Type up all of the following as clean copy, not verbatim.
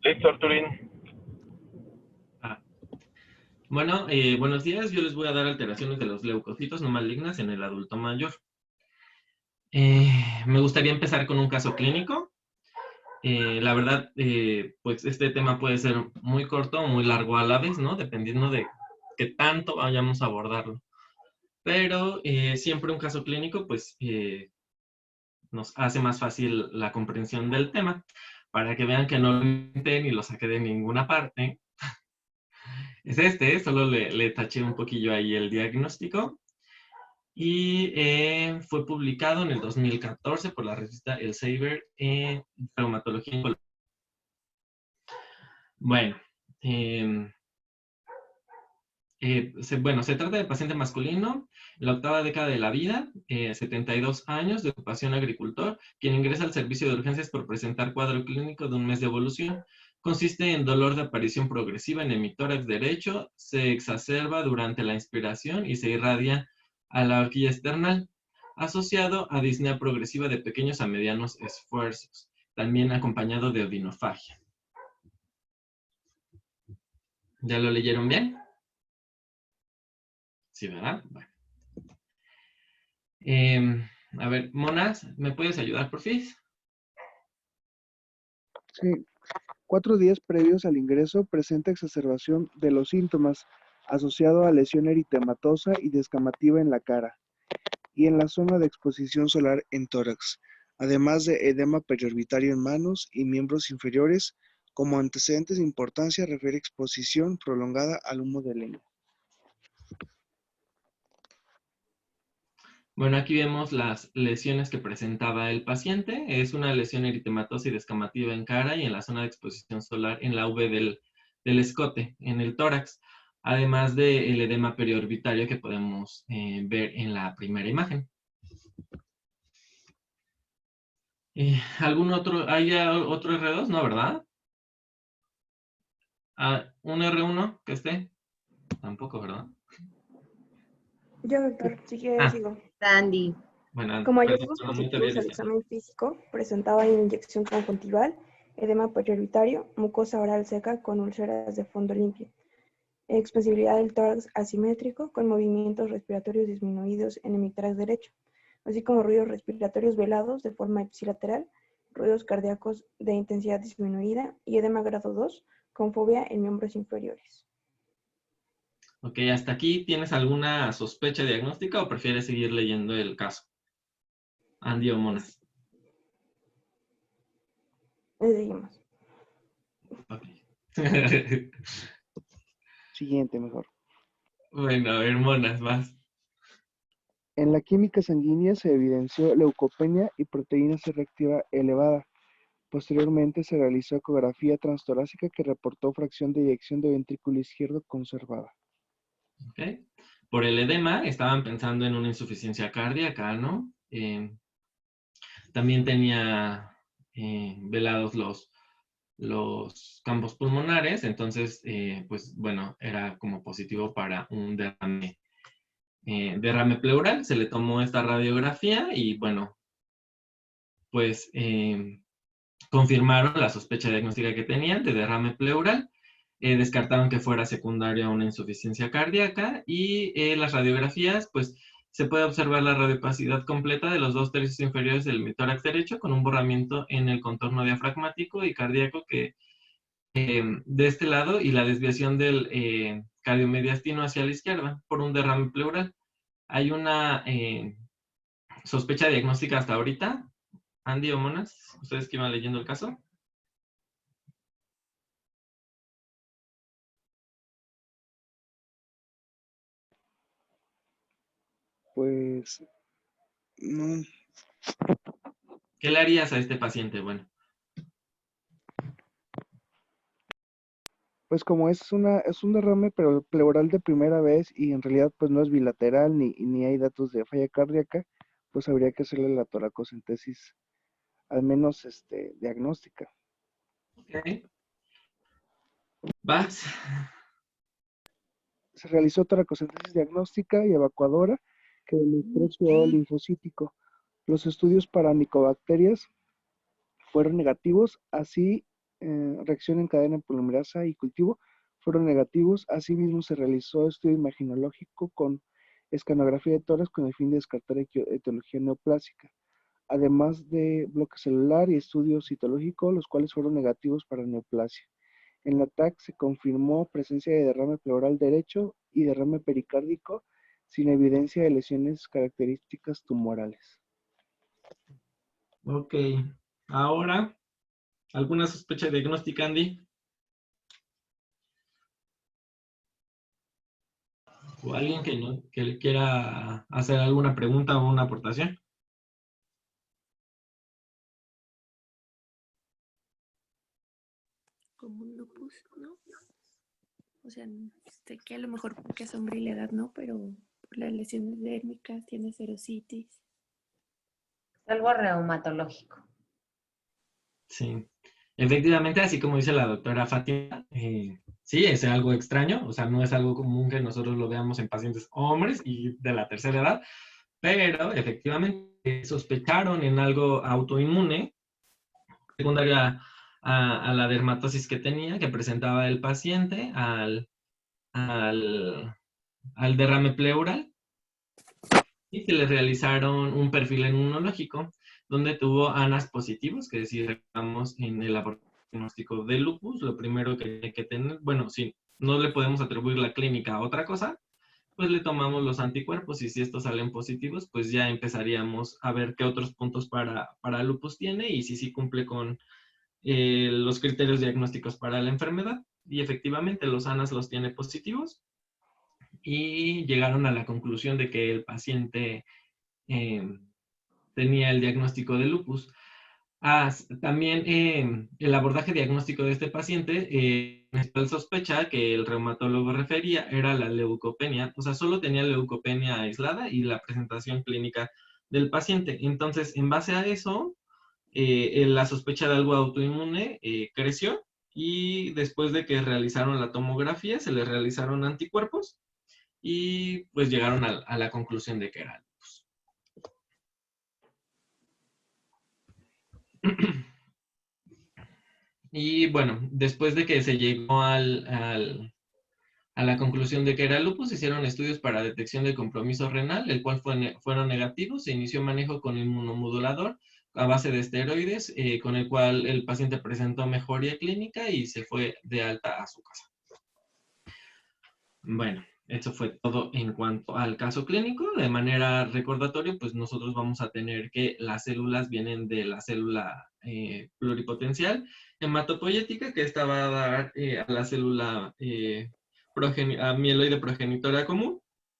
Listo, Arturín. Ah, Bueno, buenos días. Yo les voy a dar alteraciones de los leucocitos no malignas en el adulto mayor. Me gustaría empezar con un caso clínico. La verdad, pues este tema puede ser muy corto o muy largo a la vez, ¿no? Dependiendo de qué tanto vayamos a abordarlo. Pero siempre un caso clínico, pues nos hace más fácil la comprensión del tema. Para que vean que no lo inventé ni lo saqué de ninguna parte. Es solo le taché un poquillo ahí el diagnóstico. Y fue publicado en el 2014 por la revista Elsevier en Traumatología Oncológica. Bueno, eh, se trata de paciente masculino, en la octava década de la vida, 72 años, de ocupación agricultor, quien ingresa al servicio de urgencias por presentar cuadro clínico de un mes de evolución. Consiste en dolor de aparición progresiva en hemitórax derecho, se exacerba durante la inspiración y se irradia a la horquilla external, asociado a disnea progresiva de pequeños a medianos esfuerzos, también acompañado de odinofagia. ¿Ya lo leyeron bien? Sí, ¿verdad? Bueno. A ver, Monas, ¿me puedes ayudar, por fin? Sí, 4 días previos al ingreso presenta exacerbación de los síntomas asociado a lesión eritematosa y descamativa en la cara y en la zona de exposición solar en tórax, además de edema periorbitario en manos y miembros inferiores. Como antecedentes de importancia refiere exposición prolongada al humo de leña. Bueno, aquí vemos las lesiones que presentaba el paciente. Es una lesión eritematosa y descamativa en cara y en la zona de exposición solar en la V del escote, en el tórax, además del edema periorbitario que podemos ver en la primera imagen. ¿Algún otro? ¿Hay otro R2? No, ¿verdad? ¿Un R1 que esté? Tampoco, ¿verdad? Yo, doctor, si quiere, Ah, sigo. Sandy. bueno, Como gracias, hallazgos no te había positivos al visto. examen físico, presentaba inyección conjuntival, edema periorbitario, mucosa oral seca con úlceras de fondo limpio, expansibilidad del tórax asimétrico con movimientos respiratorios disminuidos en hemitórax derecho, así como ruidos respiratorios velados de forma ipsilateral, ruidos cardíacos de intensidad disminuida y edema grado 2 con fobia en miembros inferiores. Ok, ¿hasta aquí tienes alguna sospecha diagnóstica o prefieres seguir leyendo el caso? Andy o Monas. Seguimos. Ok. Siguiente, mejor. Bueno, a ver, Monas, vas. En la química sanguínea se evidenció leucopenia y proteína C reactiva elevada. Posteriormente se realizó ecografía transtorácica que reportó fracción de eyección de ventrículo izquierdo conservada. Okay. Por el edema, estaban pensando en una insuficiencia cardíaca, ¿no? También tenía velados los campos pulmonares, entonces, pues bueno, era como positivo para un derrame pleural. Se le tomó esta radiografía y bueno, pues confirmaron la sospecha diagnóstica que tenían de derrame pleural. Descartaron que fuera secundaria a una insuficiencia cardíaca y las radiografías, pues se puede observar la radiopacidad completa de los 2/3 inferiores del mitórax derecho con un borramiento en el contorno diafragmático y cardíaco que de este lado y la desviación del cardiomediastino hacia la izquierda por un derrame pleural. Hay una sospecha diagnóstica hasta ahorita. Andy o Monas, ustedes que iban leyendo el caso. Pues no, ¿Qué le harías a este paciente? Bueno, pues como es un derrame pero pleural de primera vez y en realidad pues no es bilateral ni hay datos de falla cardíaca, pues habría que hacerle la toracocentesis, al menos diagnóstica. ok. Vas. Se realizó toracocentesis diagnóstica y evacuadora que demostró exudado linfocítico. Los estudios para micobacterias fueron negativos, así reacción en cadena polimerasa y cultivo fueron negativos. Asimismo, se realizó estudio imaginológico con escanografía de tórax con el fin de descartar etiología neoplásica, además de bloque celular y estudio citológico, los cuales fueron negativos para neoplasia. En la TAC se confirmó presencia de derrame pleural derecho y derrame pericárdico sin evidencia de lesiones características tumorales. Ok, ahora, ¿alguna sospecha diagnóstica, Andy? ¿O alguien que le quiera hacer alguna pregunta o una aportación? Como un lupus, ¿no? O sea, que a lo mejor porque es hombre y la edad, ¿no? Pero por las lesiones dérmicas tiene serositis. Algo reumatológico. Sí, efectivamente, así como dice la doctora Fátima, sí, es algo extraño, o sea, no es algo común que nosotros lo veamos en pacientes hombres y de la tercera edad, pero efectivamente sospecharon en algo autoinmune, secundario a la dermatosis que tenía, que presentaba el paciente al, al derrame pleural, y se le realizaron un perfil inmunológico donde tuvo ANAS positivos, que si recordamos en el diagnóstico de lupus, lo primero que hay que tener, bueno, si no le podemos atribuir la clínica a otra cosa, pues le tomamos los anticuerpos y si estos salen positivos, pues ya empezaríamos a ver qué otros puntos para lupus tiene y si sí cumple con los criterios diagnósticos para la enfermedad. Y efectivamente los ANAS los tiene positivos y llegaron a la conclusión de que el paciente tenía el diagnóstico de lupus. También el abordaje diagnóstico de este paciente, la sospecha que el reumatólogo refería era la leucopenia, o sea, solo tenía leucopenia aislada y la presentación clínica del paciente. Entonces, en base a eso, la sospecha de algo autoinmune creció y después de que realizaron la tomografía, se le realizaron anticuerpos y pues llegaron a la conclusión de que era lupus. Y bueno, después de que se llegó a la conclusión de que era lupus, se hicieron estudios para detección de compromiso renal, el cual fueron negativos. Se inició manejo con inmunomodulador a base de esteroides, con el cual el paciente presentó mejoría clínica y se fue de alta a su casa. Bueno, eso fue todo en cuanto al caso clínico. De manera recordatoria, pues nosotros vamos a tener que las células vienen de la célula pluripotencial hematopoyética, que esta va a dar a la célula mieloide progenitora común.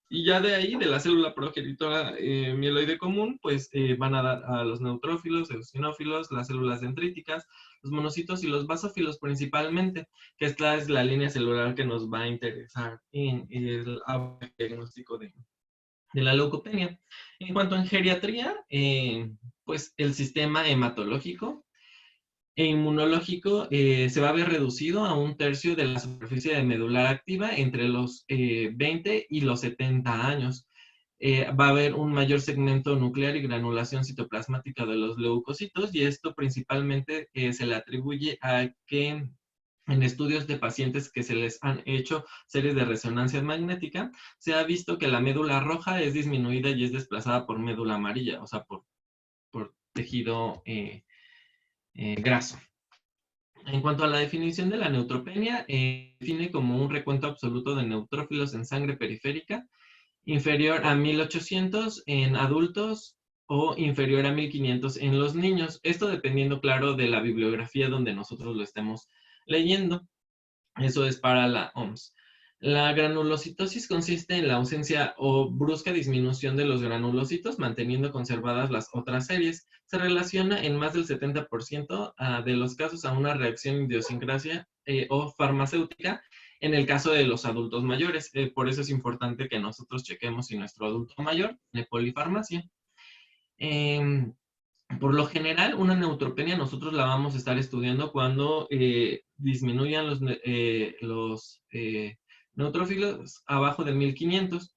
Y ya de ahí, de la célula progenitora mieloide común, pues van a dar a los neutrófilos, eosinófilos, las células dendríticas, los monocitos y los basófilos principalmente, que esta es la línea celular que nos va a interesar en el diagnóstico de la leucopenia. En cuanto a geriatría, pues el sistema hematológico e inmunológico se va a ver reducido a 1/3 de la superficie de medular activa entre los 20 y los 70 años. Va a haber un mayor segmento nuclear y granulación citoplasmática de los leucocitos y esto principalmente se le atribuye a que en estudios de pacientes que se les han hecho series de resonancia magnética, se ha visto que la médula roja es disminuida y es desplazada por médula amarilla, o sea, por tejido graso. En cuanto a la definición de la neutropenia, define como un recuento absoluto de neutrófilos en sangre periférica inferior a 1800 en adultos o inferior a 1500 en los niños. Esto dependiendo, claro, de la bibliografía donde nosotros lo estemos leyendo. Eso es para la OMS. La granulocitosis consiste en la ausencia o brusca disminución de los granulocitos, manteniendo conservadas las otras series. Se relaciona en más del 70% de los casos a una reacción idiosincrasia o farmacéutica en el caso de los adultos mayores. Por eso es importante que nosotros chequemos si nuestro adulto mayor tiene polifarmacia. Por lo general, una neutropenia nosotros la vamos a estar estudiando cuando disminuyan los neutrófilos abajo de 1500.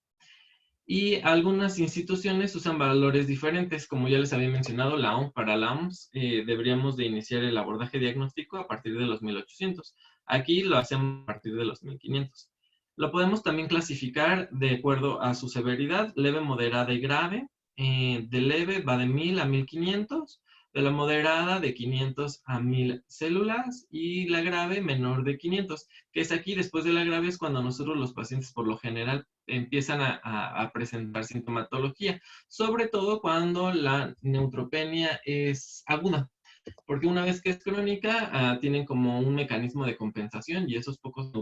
Y algunas instituciones usan valores diferentes, como ya les había mencionado, para la OMS deberíamos de iniciar el abordaje diagnóstico a partir de los 1800. Aquí lo hacemos a partir de los 1500. Lo podemos también clasificar de acuerdo a su severidad, leve, moderada y grave. De leve va de 1000 a 1500, de la moderada de 500 a 1000 células y la grave menor de 500, que es aquí después de la grave es cuando nosotros los pacientes por lo general empiezan a presentar sintomatología, sobre todo cuando la neutropenia es aguda, porque una vez que es crónica, tienen como un mecanismo de compensación y esos pocos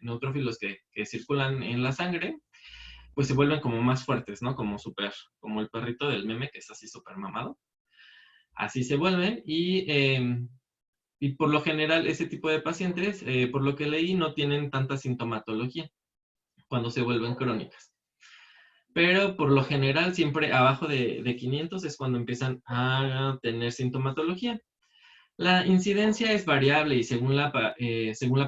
neutrófilos que circulan en la sangre, pues se vuelven como más fuertes, ¿no? Como el perrito del meme que es así súper mamado. Así se vuelven y por lo general ese tipo de pacientes, por lo que leí, no tienen tanta sintomatología cuando se vuelven crónicas. Pero por lo general siempre abajo de 500 es cuando empiezan a tener sintomatología. La incidencia es variable y según la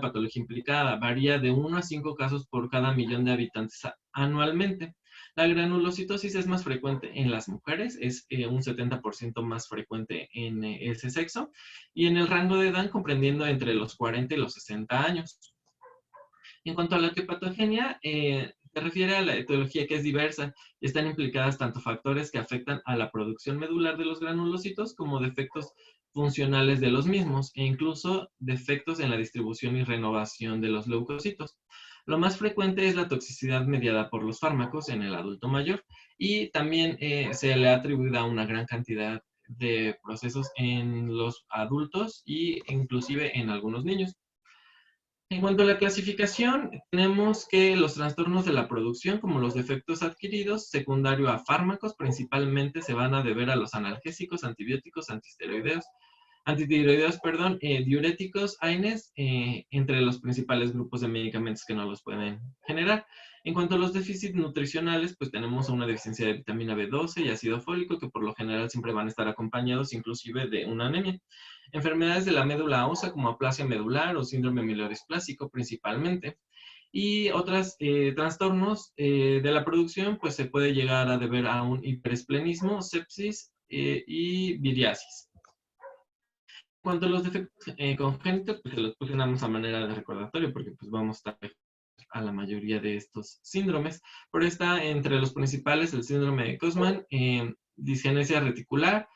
patología implicada, varía de 1 a 5 casos por cada millón de habitantes anualmente. La granulocitosis es más frecuente en las mujeres, es un 70% más frecuente en ese sexo, y en el rango de edad comprendiendo entre los 40 y los 60 años. En cuanto a la hepatogenia, se refiere a la etiología que es diversa y están implicadas tanto factores que afectan a la producción medular de los granulocitos como defectos funcionales de los mismos e incluso defectos en la distribución y renovación de los leucocitos. Lo más frecuente es la toxicidad mediada por los fármacos en el adulto mayor y también se le ha atribuido a una gran cantidad de procesos en los adultos e inclusive en algunos niños. En cuanto a la clasificación, tenemos que los trastornos de la producción, como los defectos adquiridos, secundario a fármacos, principalmente se van a deber a los analgésicos, antibióticos, diuréticos, AINES, entre los principales grupos de medicamentos que no los pueden generar. En cuanto a los déficits nutricionales, pues tenemos una deficiencia de vitamina B12 y ácido fólico, que por lo general siempre van a estar acompañados inclusive de una anemia. Enfermedades de la médula ósea como aplasia medular o síndrome mielodisplásico principalmente. Y otros trastornos de la producción, pues se puede llegar a deber a un hiperesplenismo, sepsis y viriasis. En cuanto a los defectos congénitos, pues se los puse nada más a manera de recordatorio porque pues vamos a estar a la mayoría de estos síndromes. Pero está entre los principales el síndrome de Cosman, disgenesia reticular,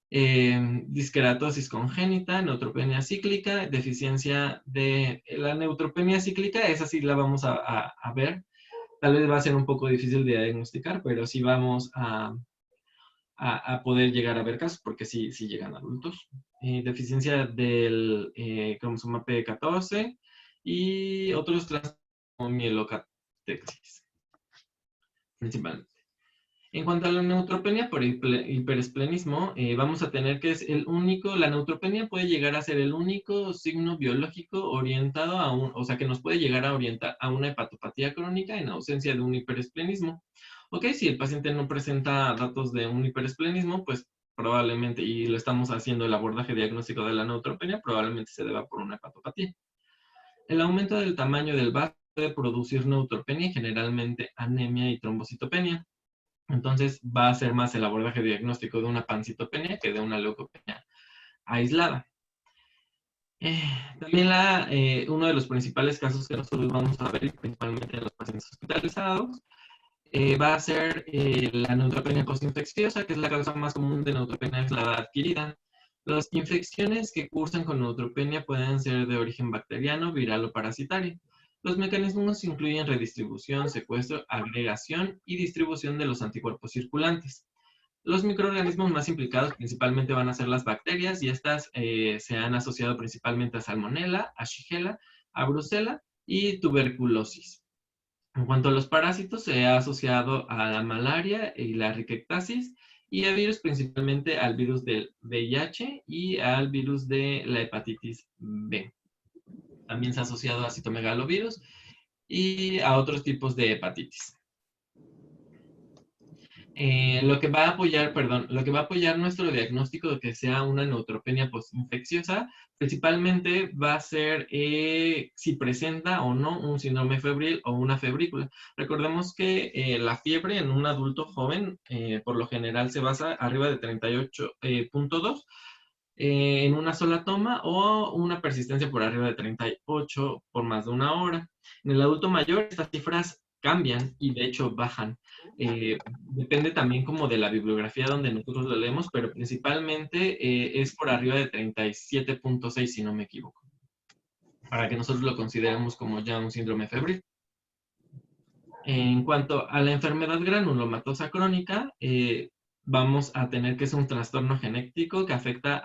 disqueratosis congénita, neutropenia cíclica, deficiencia de la neutropenia cíclica, esa sí la vamos a ver. Tal vez va a ser un poco difícil de diagnosticar, pero sí vamos a poder llegar a ver casos, porque sí llegan adultos. Deficiencia del cromosoma P14 y otros trastornos como mielocatexis, principalmente. En cuanto a la neutropenia por hiperesplenismo, vamos a tener que es la neutropenia puede llegar a ser el único signo biológico orientado o sea, que nos puede llegar a orientar a una hepatopatía crónica en ausencia de un hiperesplenismo. Ok, si el paciente no presenta datos de un hiperesplenismo, pues probablemente, y lo estamos haciendo el abordaje diagnóstico de la neutropenia, probablemente se deba por una hepatopatía. El aumento del tamaño del vaso puede producir neutropenia y generalmente anemia y trombocitopenia. Entonces va a ser más el abordaje diagnóstico de una pancitopenia que de una leucopenia aislada. También uno de los principales casos que nosotros vamos a ver, principalmente en los pacientes hospitalizados, va a ser la neutropenia postinfecciosa, que es la causa más común de neutropenia aislada adquirida. Las infecciones que cursan con neutropenia pueden ser de origen bacteriano, viral o parasitario. Los mecanismos incluyen redistribución, secuestro, agregación y distribución de los anticuerpos circulantes. Los microorganismos más implicados principalmente van a ser las bacterias y estas se han asociado principalmente a Salmonella, a Shigella, a Brucella y tuberculosis. En cuanto a los parásitos, se ha asociado a la malaria y la rickettsias y a virus, principalmente al virus del VIH y al virus de la hepatitis B. También se ha asociado a citomegalovirus y a otros tipos de hepatitis. Lo que va a apoyar nuestro diagnóstico de que sea una neutropenia postinfecciosa, principalmente va a ser si presenta o no un síndrome febril o una febrícula. Recordemos que la fiebre en un adulto joven, por lo general se basa arriba de 38.2 en una sola toma o una persistencia por arriba de 38 por más de una hora. En el adulto mayor estas cifras cambian y de hecho bajan. Depende también como de la bibliografía donde nosotros lo leemos, pero principalmente es por arriba de 37.6 si no me equivoco, para que nosotros lo consideremos como ya un síndrome febril. En cuanto a la enfermedad granulomatosa crónica, vamos a tener que es un trastorno genético que afecta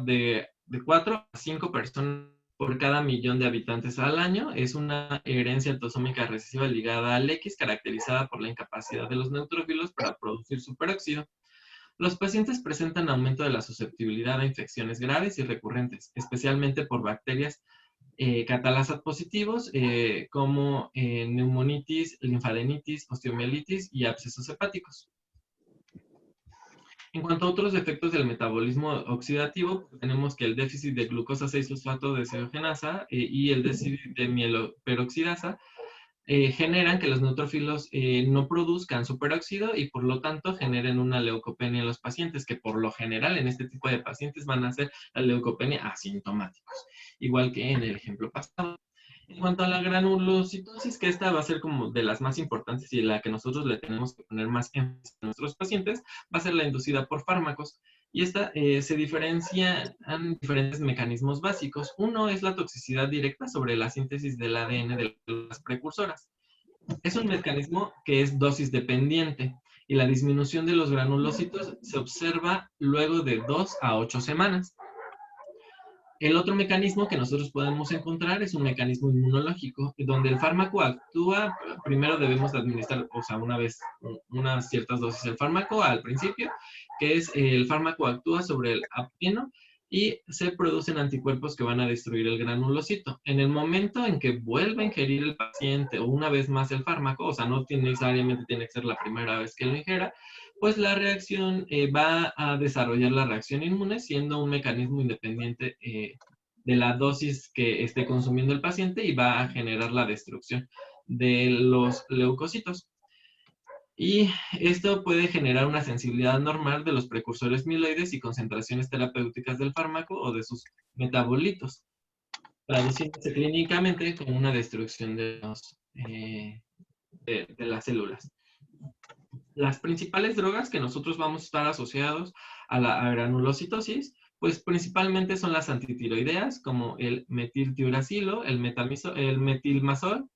de 4 a 5 personas por cada millón de habitantes al año. Es una herencia autosómica recesiva ligada al X, caracterizada por la incapacidad de los neutrófilos para producir superóxido. Los pacientes presentan aumento de la susceptibilidad a infecciones graves y recurrentes, especialmente por bacterias catalasa positivos, como neumonitis, linfadenitis, osteomielitis y abscesos hepáticos. En cuanto a otros efectos del metabolismo oxidativo, tenemos que el déficit de glucosa 6-fosfato desogenasa y el déficit de mieloperoxidasa generan que los neutrófilos no produzcan superóxido y por lo tanto generen una leucopenia en los pacientes, que por lo general en este tipo de pacientes van a ser la leucopenia asintomáticos, igual que en el ejemplo pasado. En cuanto a la granulocitosis, que esta va a ser como de las más importantes y la que nosotros le tenemos que poner más énfasis a nuestros pacientes, va a ser la inducida por fármacos. Y esta se diferencia en diferentes mecanismos básicos. Uno es la toxicidad directa sobre la síntesis del ADN de las precursoras. Es un mecanismo que es dosis dependiente y la disminución de los granulocitos se observa luego de 2 a 8 semanas. El otro mecanismo que nosotros podemos encontrar es un mecanismo inmunológico, donde el fármaco actúa, primero debemos administrar, o sea, unas ciertas dosis del fármaco al principio, que es el fármaco actúa sobre el aptieno y se producen anticuerpos que van a destruir el granulocito. En el momento en que vuelva a ingerir el paciente o una vez más el fármaco, o sea, no necesariamente tiene que ser la primera vez que lo ingera, pues la reacción va a desarrollar la reacción inmune siendo un mecanismo independiente de la dosis que esté consumiendo el paciente y va a generar la destrucción de los leucocitos. Y esto puede generar una sensibilidad normal de los precursores mieloides y concentraciones terapéuticas del fármaco o de sus metabolitos, traduciéndose clínicamente como una destrucción de las células. Las principales drogas que nosotros vamos a estar asociados a la granulocitosis, pues principalmente son las antitiroideas, como el metiltiuracilo, el metilmazol,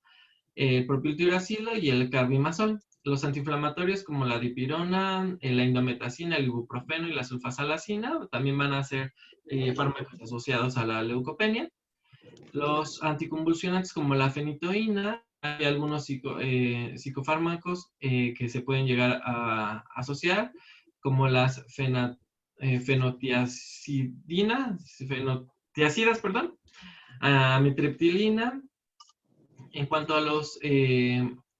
el propiltiuracilo y el carbimazol. Los antiinflamatorios como la dipirona, la indometacina, el ibuprofeno y la sulfasalacina también van a ser fármacos asociados a la leucopenia. Los anticonvulsionantes como la fenitoína, hay algunos psicofármacos que se pueden llegar a asociar, como las fenotiacidas, amitriptilina. En cuanto a los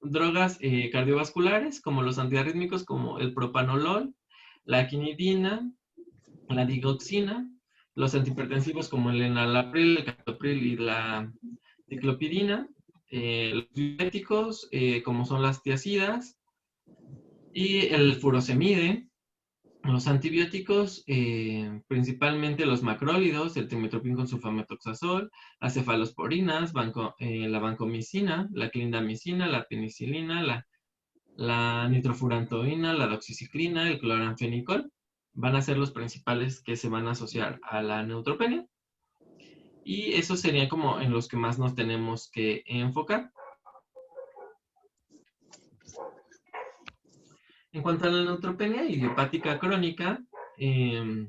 drogas cardiovasculares, como los antiarrítmicos, como el propanolol, la quinidina, la digoxina, los antihipertensivos como el enalapril, el captopril y la ciclopidina, los diuréticos como son las tiacidas y el furosemide, los antibióticos principalmente los macrólidos, el trimiprazol con sulfametoxazol, las cefalosporinas, la vancomicina, la clindamicina, la penicilina, la nitrofurantoína, la doxiciclina, el cloranfenicol, van a ser los principales que se van a asociar a la neutropenia. Y eso sería como en los que más nos tenemos que enfocar. En cuanto a la neutropenia idiopática crónica, se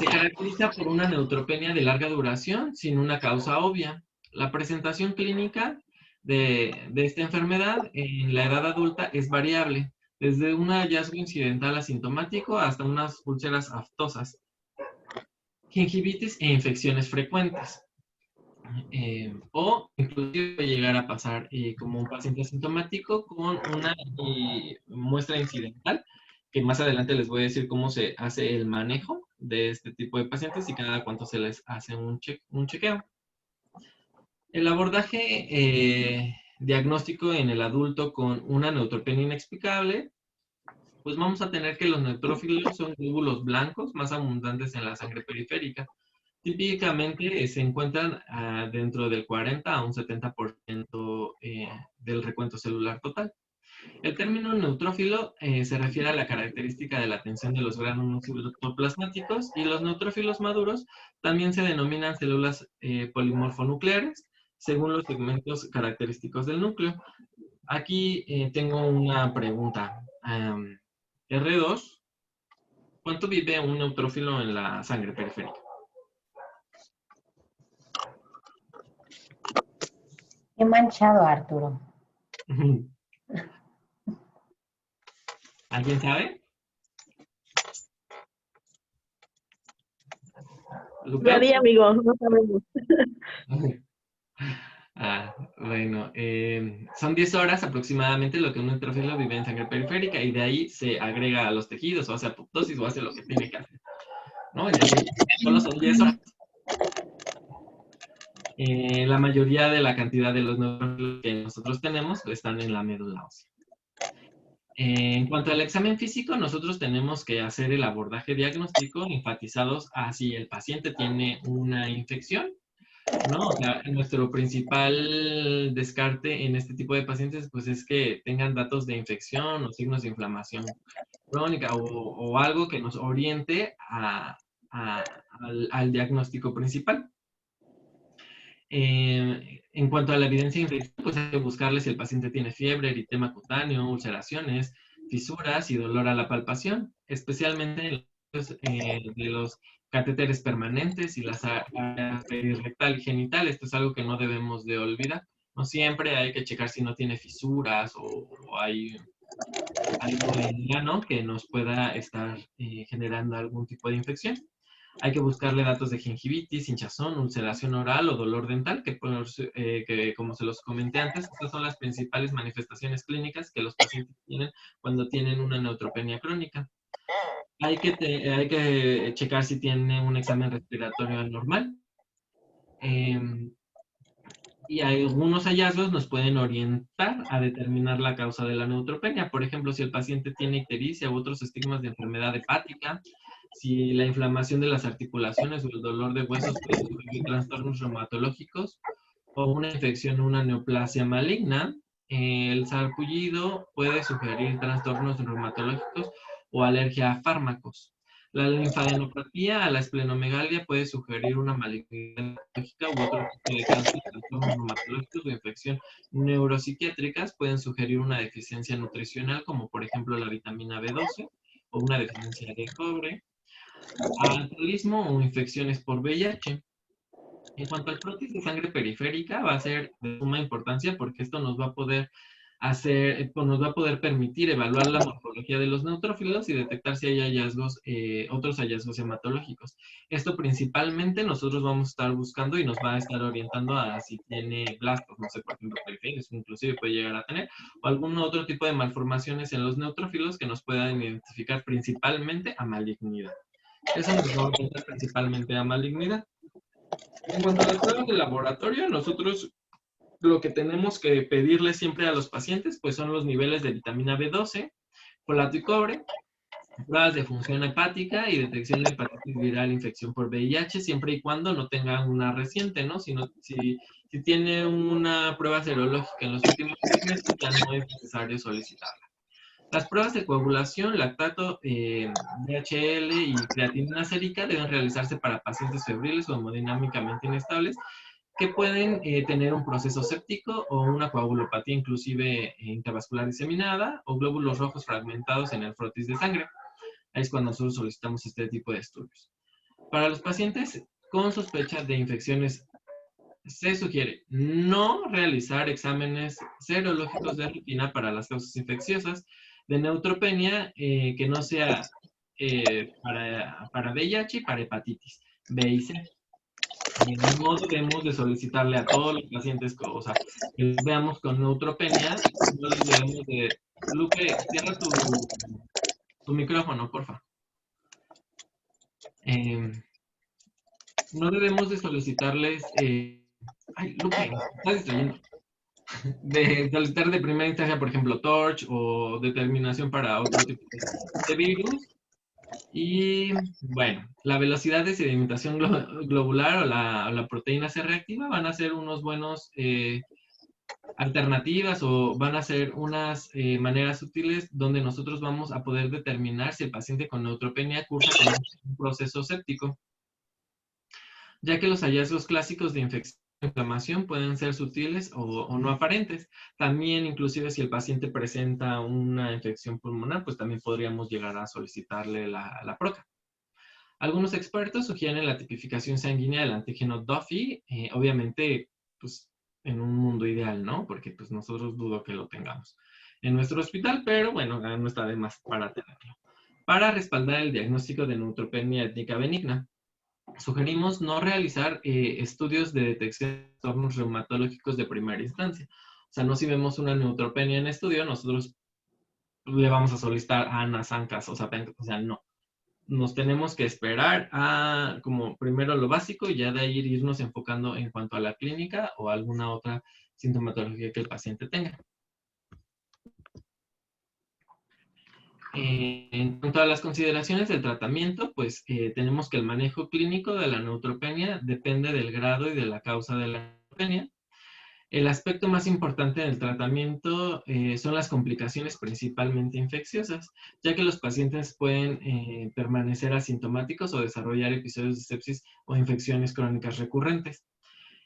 caracteriza por una neutropenia de larga duración sin una causa obvia. La presentación clínica de esta enfermedad en la edad adulta es variable, desde un hallazgo incidental asintomático hasta unas úlceras aftosas, gingivitis e infecciones frecuentes. O inclusive puede llegar a pasar como un paciente asintomático con una muestra incidental, que más adelante les voy a decir cómo se hace el manejo de este tipo de pacientes y cada cuánto se les hace un chequeo. El abordaje diagnóstico en el adulto con una neutropenia inexplicable, pues vamos a tener que los neutrófilos son glóbulos blancos más abundantes en la sangre periférica. Típicamente se encuentran dentro del 40 a un 70% del recuento celular total. El término neutrófilo se refiere a la característica de la tensión de los gránulos citoplasmáticos, y los neutrófilos maduros también se denominan células polimorfonucleares según los segmentos característicos del núcleo. Aquí tengo una pregunta. R2, ¿cuánto vive un neutrófilo en la sangre periférica? Qué manchado, Arturo. ¿Alguien sabe? ¿Lupe? Nadie, amigo, no sabemos. Bueno, son 10 horas aproximadamente lo que un neutrófilo vive en sangre periférica, y de ahí se agrega a los tejidos, o hace apoptosis o hace lo que tiene que hacer, ¿no? Y así, solo son 10 horas. La mayoría de la cantidad de los neutrófilos que nosotros tenemos están en la médula ósea. En cuanto al examen físico, nosotros tenemos que hacer el abordaje diagnóstico enfatizados a si el paciente tiene una infección, ¿no? O sea, nuestro principal descarte en este tipo de pacientes, pues, es que tengan datos de infección o signos de inflamación crónica o algo que nos oriente al diagnóstico principal. En cuanto a la evidencia infectiva, pues hay que buscarle si el paciente tiene fiebre, eritema cutáneo, ulceraciones, fisuras y dolor a la palpación, especialmente en de los catéteres permanentes y las áreas perirectal y genital. Esto es algo que no debemos de olvidar. No siempre hay que checar si no tiene fisuras o hay algo en el ano que nos pueda estar generando algún tipo de infección. Hay que buscarle datos de gingivitis, hinchazón, ulceración oral o dolor dental, que como se los comenté antes, estas son las principales manifestaciones clínicas que los pacientes tienen cuando tienen una neutropenia crónica. Hay que checar si tiene un examen respiratorio anormal. Y algunos hallazgos nos pueden orientar a determinar la causa de la neutropenia. Por ejemplo, si el paciente tiene ictericia u otros estigmas de enfermedad hepática, si la inflamación de las articulaciones o el dolor de huesos puede sugerir trastornos reumatológicos, o una infección o una neoplasia maligna, el sarpullido puede sugerir trastornos reumatológicos o alergia a fármacos. La linfadenopatía a la esplenomegalia puede sugerir una malignidad neurológica u otro tipo de cáncer, trastornos reumatológicos o infección neuropsiquiátricas pueden sugerir una deficiencia nutricional, como por ejemplo la vitamina B12 o una deficiencia de cobre, alcoholismo o infecciones por VIH. En cuanto al prótesis de sangre periférica, va a ser de suma importancia porque esto nos va a poder permitir evaluar la morfología de los neutrófilos y detectar si hay hallazgos, otros hallazgos hematológicos. Esto principalmente nosotros vamos a estar buscando y nos va a estar orientando a si tiene blastos, no sé, por ejemplo, periféricos, inclusive puede llegar a tener, o algún otro tipo de malformaciones en los neutrófilos que nos puedan identificar principalmente a malignidad. Eso nos va a orientar principalmente a malignidad. En cuanto a las pruebas de laboratorio, nosotros lo que tenemos que pedirle siempre a los pacientes, pues son los niveles de vitamina B12, folato y cobre, pruebas de función hepática y detección de hepatitis viral, infección por VIH, siempre y cuando no tengan una reciente, ¿no? Si tiene una prueba serológica en los últimos 6 meses, ya no es necesario solicitarla. Las pruebas de coagulación, lactato, DHL y creatinina sérica deben realizarse para pacientes febriles o hemodinámicamente inestables que pueden tener un proceso séptico o una coagulopatía inclusive intravascular diseminada o glóbulos rojos fragmentados en el frotis de sangre. Ahí es cuando nosotros solicitamos este tipo de estudios. Para los pacientes con sospecha de infecciones, se sugiere no realizar exámenes serológicos de rutina para las causas infecciosas de neutropenia que no sea para VIH y para hepatitis B y C. No debemos de solicitarle a todos los pacientes, o sea, que los veamos con neutropenia, no les debemos de... Lupe, cierra tu micrófono, porfa. No debemos de solicitarles... ay, Lupe, me estás distrayendo. De solicitar de primera instancia, por ejemplo, TORCH o determinación para otro tipo de virus. Y bueno, la velocidad de sedimentación globular o la proteína C reactiva van a ser unos buenos alternativas o van a ser unas maneras útiles donde nosotros vamos a poder determinar si el paciente con neutropenia cursa con un proceso séptico, ya que los hallazgos clásicos de infección e inflamación pueden ser sutiles o no aparentes. También, inclusive, si el paciente presenta una infección pulmonar, pues también podríamos llegar a solicitarle la PROCA. Algunos expertos sugieren la tipificación sanguínea del antígeno Duffy, obviamente, pues, en un mundo ideal, ¿no? Porque, pues, nosotros dudo que lo tengamos en nuestro hospital, pero, bueno, no está de más para tenerlo. Para respaldar el diagnóstico de neutropenia étnica benigna, sugerimos no realizar estudios de detección de trastornos reumatológicos de primera instancia. O sea, no si vemos una neutropenia en estudio, nosotros le vamos a solicitar ANAS, ANCAS, o sea, no. Nos tenemos que esperar a como primero lo básico y ya de ahí irnos enfocando en cuanto a la clínica o alguna otra sintomatología que el paciente tenga. En cuanto a las consideraciones del tratamiento, pues tenemos que el manejo clínico de la neutropenia depende del grado y de la causa de la neutropenia. El aspecto más importante del tratamiento son las complicaciones principalmente infecciosas, ya que los pacientes pueden permanecer asintomáticos o desarrollar episodios de sepsis o infecciones crónicas recurrentes.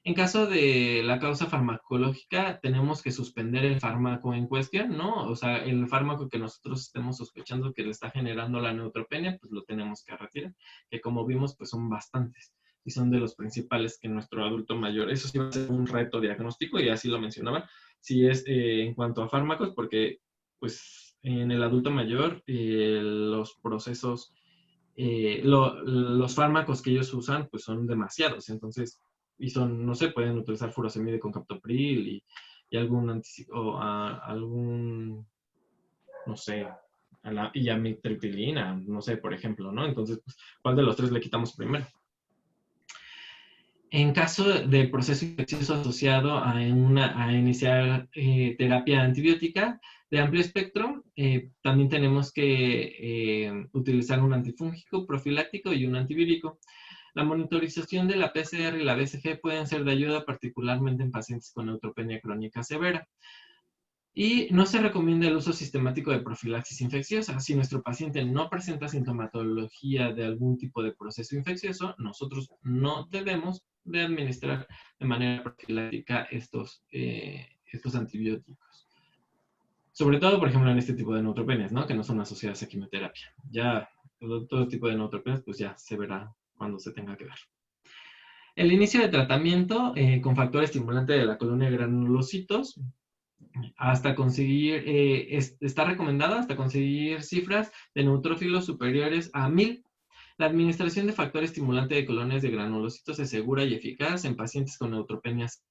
En caso de la causa farmacológica, tenemos que suspender el fármaco en cuestión, ¿no? O sea, el fármaco que nosotros estemos sospechando que le está generando la neutropenia, pues lo tenemos que retirar, que como vimos, pues son bastantes y son de los principales que nuestro adulto mayor. Eso sí va a ser un reto diagnóstico y así lo mencionaba. Sí es en cuanto a fármacos, porque pues en el adulto mayor los procesos, los fármacos que ellos usan pues son demasiados, entonces y son, no sé, pueden utilizar furosemide con captopril y algún algún, no sé, y amitriptilina, no sé, por ejemplo, ¿no? Entonces, pues, ¿cuál de los tres le quitamos primero? En caso de proceso infeccioso asociado a iniciar terapia antibiótica de amplio espectro, también tenemos que utilizar un antifúngico profiláctico y un antivírico. La monitorización de la PCR y la BCG pueden ser de ayuda particularmente en pacientes con neutropenia crónica severa. Y no se recomienda el uso sistemático de profilaxis infecciosa. Si nuestro paciente no presenta sintomatología de algún tipo de proceso infeccioso, nosotros no debemos de administrar de manera profiláctica estos antibióticos. Sobre todo, por ejemplo, en este tipo de neutropenias, ¿no? Que no son asociadas a quimioterapia. Ya todo tipo de neutropenias, pues ya se verá cuando se tenga que ver. El inicio de tratamiento con factor estimulante de la colonia de granulocitos hasta conseguir, está recomendado hasta conseguir cifras de neutrófilos superiores a 1000. La administración de factor estimulante de colonias de granulocitos es segura y eficaz en pacientes con neutropenias,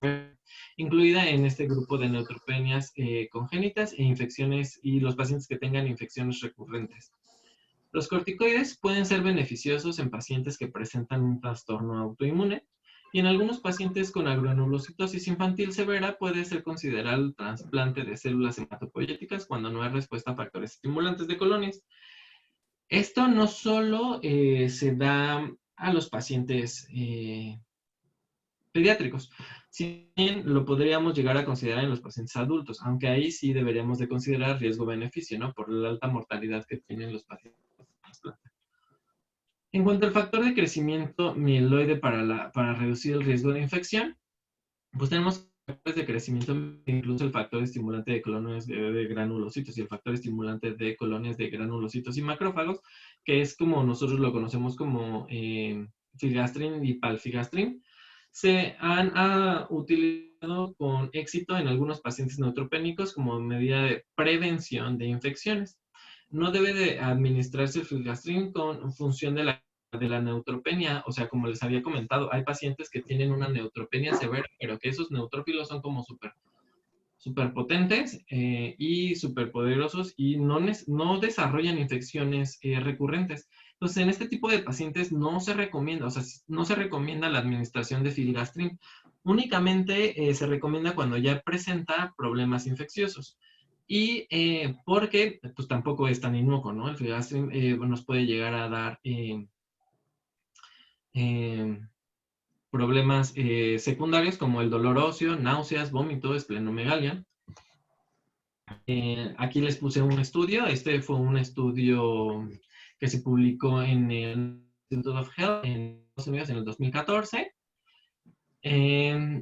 incluida en este grupo de neutropenias congénitas e infecciones y los pacientes que tengan infecciones recurrentes. Los corticoides pueden ser beneficiosos en pacientes que presentan un trastorno autoinmune y en algunos pacientes con agranulocitosis infantil severa puede ser considerado el trasplante de células hematopoyéticas cuando no hay respuesta a factores estimulantes de colonias. Esto no solo se da a los pacientes pediátricos, sino lo podríamos llegar a considerar en los pacientes adultos, aunque ahí sí deberíamos de considerar riesgo-beneficio, ¿no? Por la alta mortalidad que tienen los pacientes. En cuanto al factor de crecimiento mieloide para reducir el riesgo de infección, pues tenemos factores de crecimiento, incluso el factor estimulante de colonias de granulocitos y el factor estimulante de colonias de granulocitos y macrófagos, que es como nosotros lo conocemos como filgastrin y palfigastrin, se han utilizado con éxito en algunos pacientes neutropénicos como medida de prevención de infecciones. No debe de administrarse el filgastrin con función de la de la neutropenia. O sea, como les había comentado, hay pacientes que tienen una neutropenia severa, pero que esos neutrófilos son como súper potentes y súper poderosos y no desarrollan infecciones recurrentes. Entonces, en este tipo de pacientes no se recomienda, o sea, no se recomienda la administración de filgrastim. Únicamente se recomienda cuando ya presenta problemas infecciosos. Y porque pues tampoco es tan inocuo, ¿no? El filgrastim nos puede llegar a dar problemas secundarios como el dolor óseo, náuseas, vómito, esplenomegalia. Aquí les puse un estudio. Este fue un estudio que se publicó en el Institute of Health en Estados Unidos en el 2014,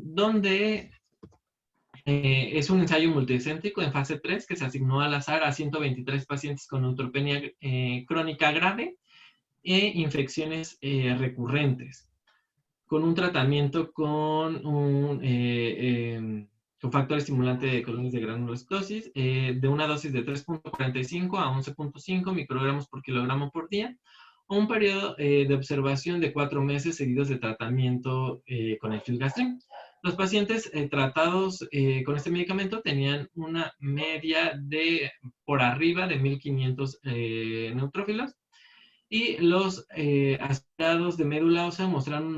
donde es un ensayo multicéntrico en fase 3 que se asignó al azar a 123 pacientes con neutropenia crónica grave e infecciones recurrentes, con un tratamiento con un factor estimulante de colonias de granulocitosis de una dosis de 3.45 a 11.5 microgramos por kilogramo por día, o un periodo de observación de 4 meses seguidos de tratamiento con el filgrastim. Los pacientes tratados con este medicamento tenían una media de por arriba de 1.500 neutrófilos, y los aspirados de médula ósea mostraron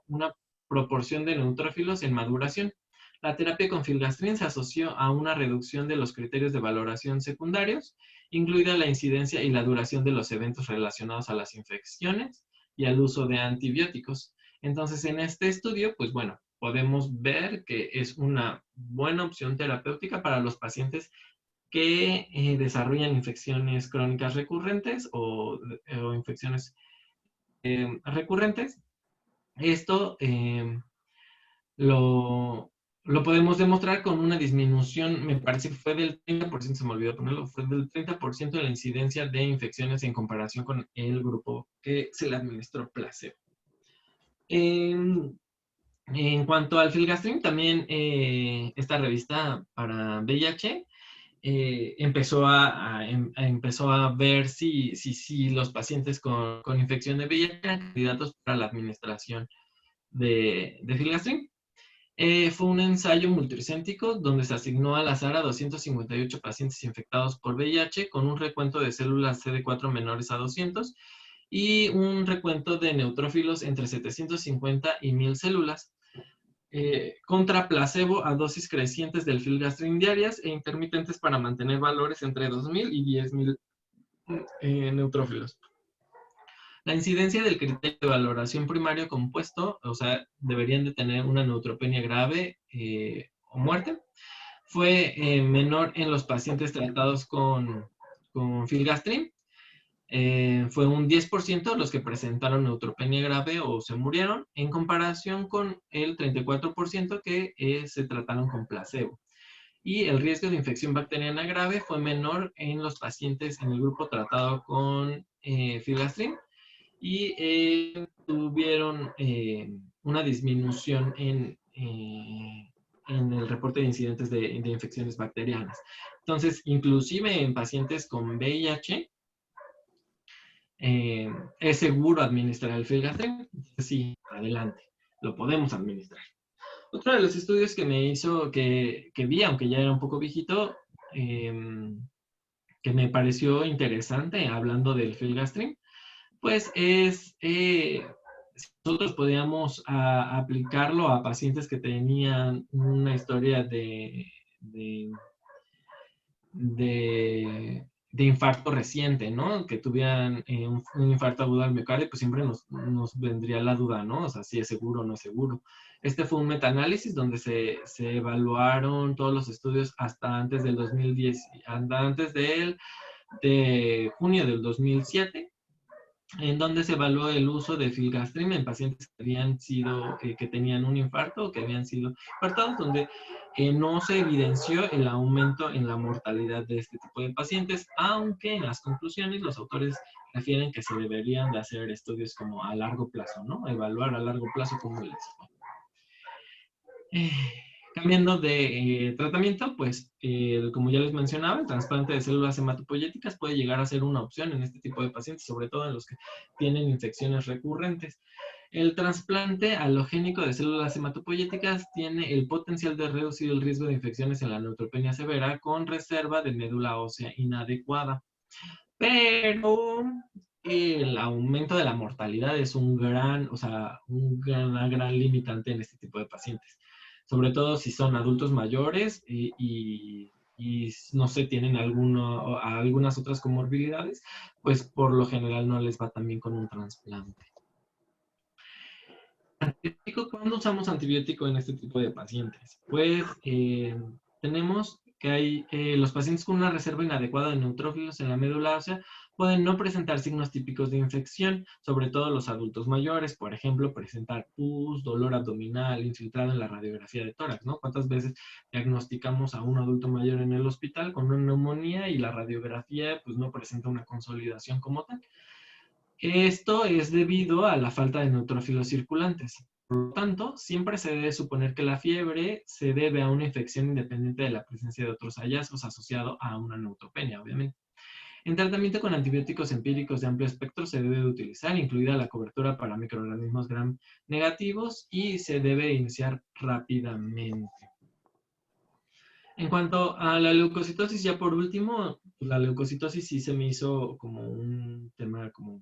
una proporción de neutrófilos en maduración. La terapia con filgrastim se asoció a una reducción de los criterios de valoración secundarios, incluida la incidencia y la duración de los eventos relacionados a las infecciones y al uso de antibióticos. Entonces, en este estudio, pues bueno, podemos ver que es una buena opción terapéutica para los pacientes que desarrollan infecciones crónicas recurrentes o infecciones recurrentes. Esto lo podemos demostrar con una disminución, me parece que fue del 30%, se me olvidó ponerlo, fue del 30% de la incidencia de infecciones en comparación con el grupo que se le administró placebo. En cuanto al filgrastim, también esta revista para VIH empezó a ver si los pacientes con infección de VIH eran candidatos para la administración de filgrastim. Fue un ensayo multicéntrico donde se asignó al azar a 258 pacientes infectados por VIH con un recuento de células CD4 menores a 200 y un recuento de neutrófilos entre 750 y 1000 células. Contra placebo a dosis crecientes del filgrastim diarias e intermitentes para mantener valores entre 2000 y 10.000 neutrófilos. La incidencia del criterio de valoración primario compuesto, o sea, deberían de tener una neutropenia grave o muerte, fue menor en los pacientes tratados con filgrastim. Fue un 10% los que presentaron neutropenia grave o se murieron, en comparación con el 34% que se trataron con placebo. Y el riesgo de infección bacteriana grave fue menor en los pacientes en el grupo tratado con filgrastim, y tuvieron una disminución en el reporte de incidentes de infecciones bacterianas. Entonces, inclusive en pacientes con VIH, es seguro administrar el filgrastim. Sí, adelante, lo podemos administrar. Otro de los estudios que me hizo, que vi, aunque ya era un poco viejito, que me pareció interesante, hablando del filgrastim, pues es, si nosotros podíamos aplicarlo a pacientes que tenían una historia de infarto reciente, ¿no? Que tuvieran un infarto agudo al miocardio, pues siempre nos vendría la duda, ¿no? O sea, si es seguro o no es seguro. Este fue un metaanálisis donde se evaluaron todos los estudios hasta antes del 2010, antes de junio del 2007, en donde se evaluó el uso de filgrastim en pacientes que habían sido, que tenían un infarto o que habían sido infartados, donde no se evidenció el aumento en la mortalidad de este tipo de pacientes, aunque en las conclusiones los autores refieren que se deberían de hacer estudios como a largo plazo, ¿no? Evaluar a largo plazo cómo les fue. cambiando de tratamiento, pues, como ya les mencionaba, el trasplante de células hematopoyéticas puede llegar a ser una opción en este tipo de pacientes, sobre todo en los que tienen infecciones recurrentes. El trasplante alogénico de células hematopoyéticas tiene el potencial de reducir el riesgo de infecciones en la neutropenia severa con reserva de médula ósea inadecuada. Pero el aumento de la mortalidad es una gran limitante en este tipo de pacientes. Sobre todo si son adultos mayores y no sé, tienen algunas otras comorbilidades, pues por lo general no les va tan bien con un trasplante. ¿Cuándo usamos antibiótico en este tipo de pacientes? Pues tenemos que hay los pacientes con una reserva inadecuada de neutrófilos en la médula ósea pueden no presentar signos típicos de infección, sobre todo los adultos mayores, por ejemplo, presentar pus, dolor abdominal, infiltrado en la radiografía de tórax, ¿no? ¿Cuántas veces diagnosticamos a un adulto mayor en el hospital con una neumonía y la radiografía pues no presenta una consolidación como tal? Esto es debido a la falta de neutrófilos circulantes. Por lo tanto, siempre se debe suponer que la fiebre se debe a una infección independiente de la presencia de otros hallazgos asociado a una neutropenia, obviamente. En tratamiento con antibióticos empíricos de amplio espectro se debe utilizar, incluida la cobertura para microorganismos gram negativos, y se debe iniciar rápidamente. En cuanto a la leucocitosis, ya por último, la leucocitosis sí se me hizo como un tema como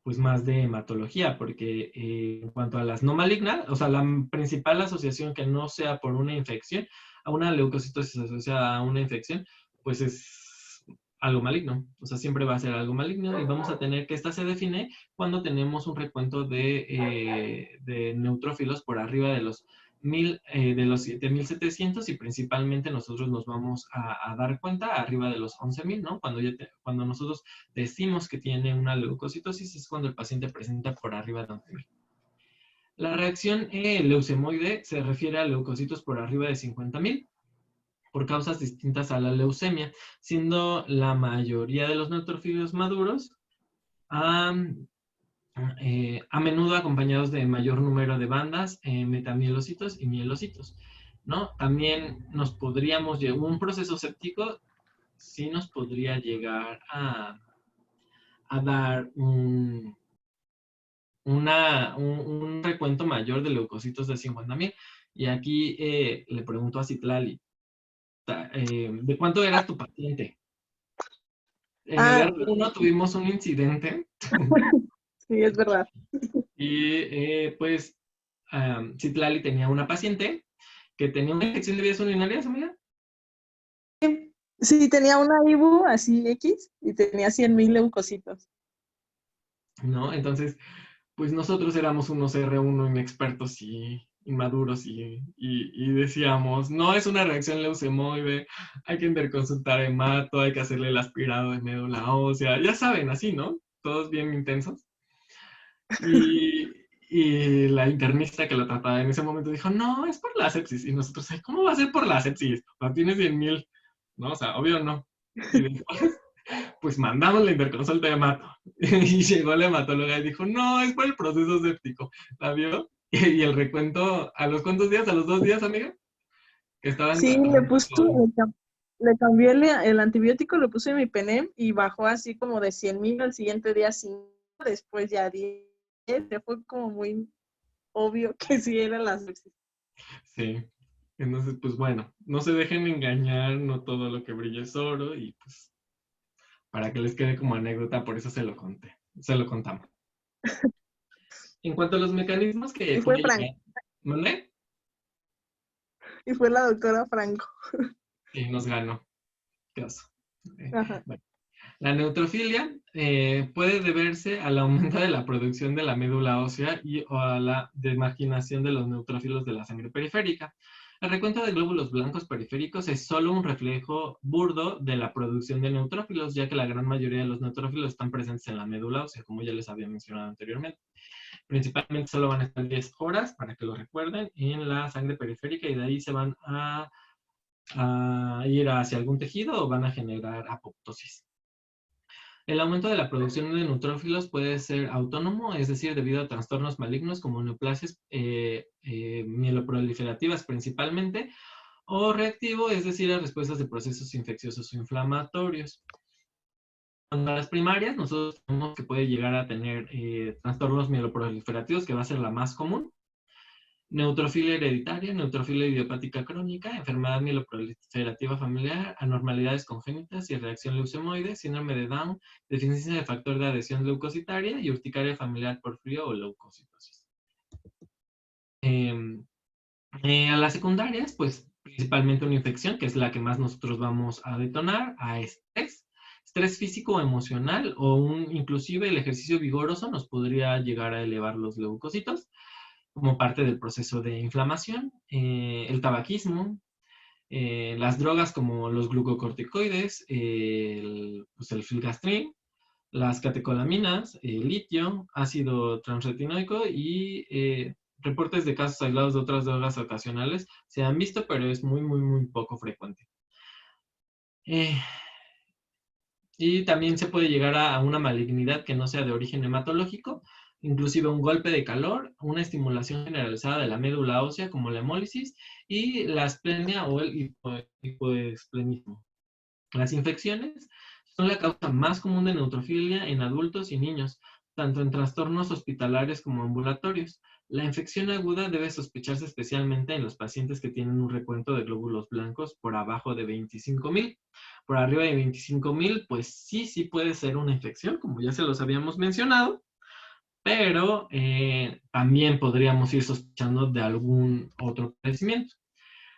pues más de hematología, porque en cuanto a las no malignas, o sea, la principal asociación que no sea por una infección, a una leucocitosis asociada a una infección, pues es algo maligno, o sea, siempre va a ser algo maligno y vamos a tener que esta se define cuando tenemos un recuento de neutrófilos por arriba de los 7.700 y principalmente nosotros nos vamos a dar cuenta arriba de los 11.000, ¿no? Cuando nosotros decimos que tiene una leucocitosis es cuando el paciente presenta por arriba de 11.000. La reacción leucemoide se refiere a leucocitos por arriba de 50.000 por causas distintas a la leucemia, siendo la mayoría de los neutrófilos maduros a menudo acompañados de mayor número de bandas, metamielocitos y mielocitos, ¿no? También nos podríamos llevar un proceso séptico, sí nos podría llegar a dar un recuento mayor de leucocitos de 50.000. Y aquí le pregunto a Citlali, ¿de cuánto era tu paciente? En el R1 tuvimos un incidente. Sí, es verdad. Y pues Citlali tenía una paciente que tenía una infección de vías urinarias, amiga. Sí, tenía una IBU así X y tenía 100.000 leucocitos. ¿No? Entonces, pues nosotros éramos unos R1 inexpertos y inmaduros y decíamos, no es una reacción leucemoide, hay que interconsultar hemato, hay que hacerle el aspirado de médula ósea, ya saben, así, ¿no? Todos bien intensos. Y la internista que lo trataba en ese momento dijo, no, es por la sepsis. Y nosotros, ¿cómo va a ser por la sepsis? O tienes 100.000, ¿no? O sea, obvio no. Y después, pues mandamos la interconsulta de hemato. Y llegó la hematóloga y dijo, no, es por el proceso séptico. ¿La vio? Y el recuento, ¿a los cuántos días? ¿A los 2 días, amiga? Que estaban Sí, le cambié el antibiótico, lo puse en mi Penem y bajó así como de 100.000 al siguiente día 5, después ya 10. Fue como muy obvio que sí era la sepsis. Sí. Entonces, pues bueno, no se dejen engañar, no todo lo que brilla es oro y pues para que les quede como anécdota, por eso se lo contamos. En cuanto a los mecanismos que Y fue Franco. ¿Mandé? Y fue la doctora Franco. Sí, nos ganó. ¿Qué oso? Ajá. Bueno. La neutrofilia puede deberse al aumento de la producción de la médula ósea o a la demarginación de los neutrófilos de la sangre periférica. El recuento de glóbulos blancos periféricos es solo un reflejo burdo de la producción de neutrófilos, ya que la gran mayoría de los neutrófilos están presentes en la médula ósea, como ya les había mencionado anteriormente. Principalmente solo van a estar 10 horas, para que lo recuerden, en la sangre periférica y de ahí se van a ir hacia algún tejido o van a generar apoptosis. El aumento de la producción de neutrófilos puede ser autónomo, es decir, debido a trastornos malignos como neoplasias mieloproliferativas principalmente, o reactivo, es decir, a respuestas de procesos infecciosos o inflamatorios. Cuando a las primarias, nosotros tenemos que puede llegar a tener trastornos mieloproliferativos, que va a ser la más común, neutrofilia hereditaria, neutrofilia idiopática crónica, enfermedad mieloproliferativa familiar, anormalidades congénitas y reacción leucemoide, síndrome de Down, deficiencia de factor de adhesión leucocitaria y urticaria familiar por frío o leucocitosis. A las secundarias, pues principalmente una infección, que es la que más nosotros vamos a detonar, a estrés físico o emocional, o inclusive el ejercicio vigoroso nos podría llegar a elevar los leucocitos como parte del proceso de inflamación, el tabaquismo, las drogas como los glucocorticoides, pues el filgastrin, las catecolaminas, el litio, ácido transretinoico y reportes de casos aislados de otras drogas ocasionales se han visto, pero es muy, muy, muy poco frecuente. Y también se puede llegar a una malignidad que no sea de origen hematológico, inclusive un golpe de calor, una estimulación generalizada de la médula ósea como la hemólisis y la asplenia o el hipoesplenismo. Las infecciones son la causa más común de neutrofilia en adultos y niños, tanto en trastornos hospitalarios como ambulatorios. La infección aguda debe sospecharse especialmente en los pacientes que tienen un recuento de glóbulos blancos por abajo de 25,000. Por arriba de 25,000, pues sí puede ser una infección, como ya se los habíamos mencionado, pero también podríamos ir sospechando de algún otro padecimiento.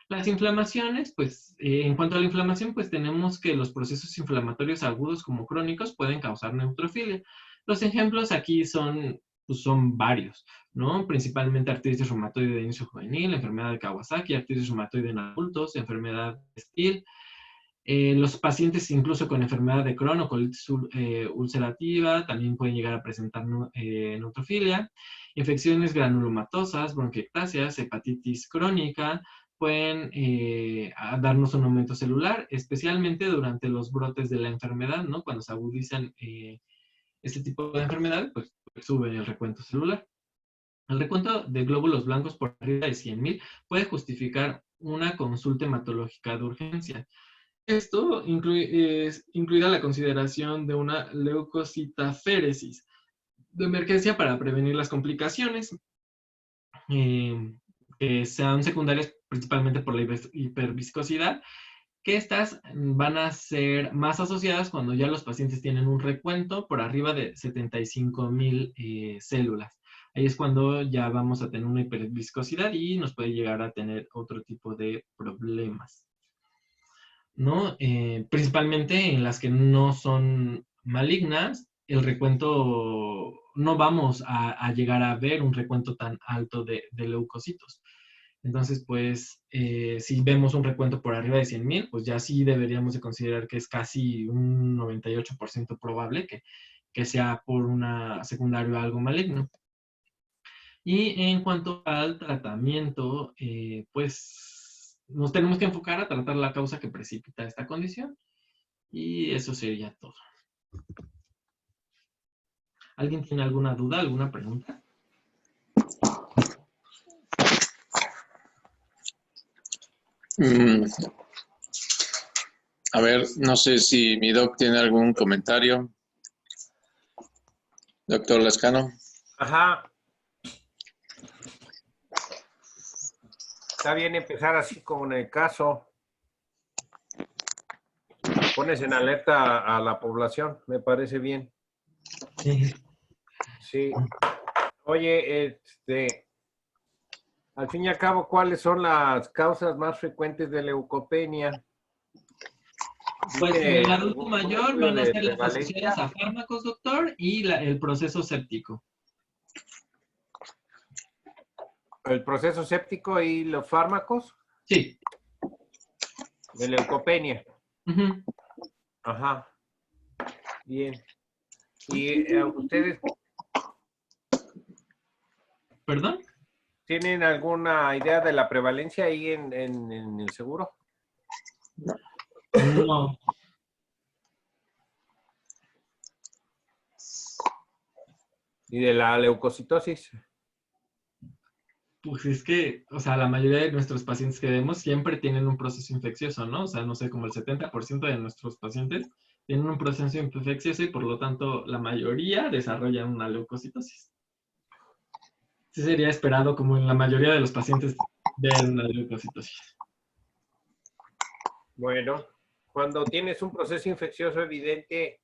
Las inflamaciones, pues en cuanto a la inflamación, pues tenemos que los procesos inflamatorios agudos como crónicos pueden causar neutrofilia. Los ejemplos aquí son varios, ¿no? Principalmente artritis reumatoide de inicio juvenil, enfermedad de Kawasaki, artritis reumatoide en adultos, enfermedad de Still. Los pacientes incluso con enfermedad de Crohn o colitis ulcerativa también pueden llegar a presentar neutrofilia. Infecciones granulomatosas, bronquiectasias, hepatitis crónica, pueden darnos un aumento celular, especialmente durante los brotes de la enfermedad, ¿no? Cuando se agudizan este tipo de enfermedad, pues sube el recuento celular. El recuento de glóbulos blancos por arriba de 100,000 puede justificar una consulta hematológica de urgencia. Esto incluida la consideración de una leucocitaféresis de emergencia para prevenir las complicaciones, que sean secundarias principalmente por la hiperviscosidad, que estas van a ser más asociadas cuando ya los pacientes tienen un recuento por arriba de 75,000 células. Ahí es cuando ya vamos a tener una hiperviscosidad y nos puede llegar a tener otro tipo de problemas, ¿no? Principalmente en las que no son malignas, el recuento, no vamos a llegar a ver un recuento tan alto de leucocitos. Entonces, pues, si vemos un recuento por arriba de 100,000, pues ya sí deberíamos de considerar que es casi un 98% probable que sea por una secundaria algo maligno. Y en cuanto al tratamiento, pues nos tenemos que enfocar a tratar la causa que precipita esta condición. Y eso sería todo. ¿Alguien tiene alguna duda, alguna pregunta? A ver, no sé si mi doc tiene algún comentario. Doctor Lascano. Ajá. Está bien empezar así como en el caso. Pones en alerta a la población, me parece bien. Sí. Sí. Oye, al fin y al cabo, ¿cuáles son las causas más frecuentes de leucopenia? Pues en el adulto ¿Algún mayor estudio van a de ser las prevalencia? asociadas a fármacos, doctor, y el proceso séptico. ¿El proceso séptico y los fármacos? Sí. De leucopenia. Uh-huh. Ajá. Bien. ¿Y ustedes ¿Perdón? tienen alguna idea de la prevalencia ahí en el seguro? No. ¿Y de la leucocitosis? Pues es que, o sea, la mayoría de nuestros pacientes que vemos siempre tienen un proceso infeccioso, ¿no? O sea, no sé, como el 70% de nuestros pacientes tienen un proceso infeccioso y por lo tanto la mayoría desarrollan una leucocitosis. Sí sería esperado como en la mayoría de los pacientes ver una leucocitosis. Bueno, cuando tienes un proceso infeccioso evidente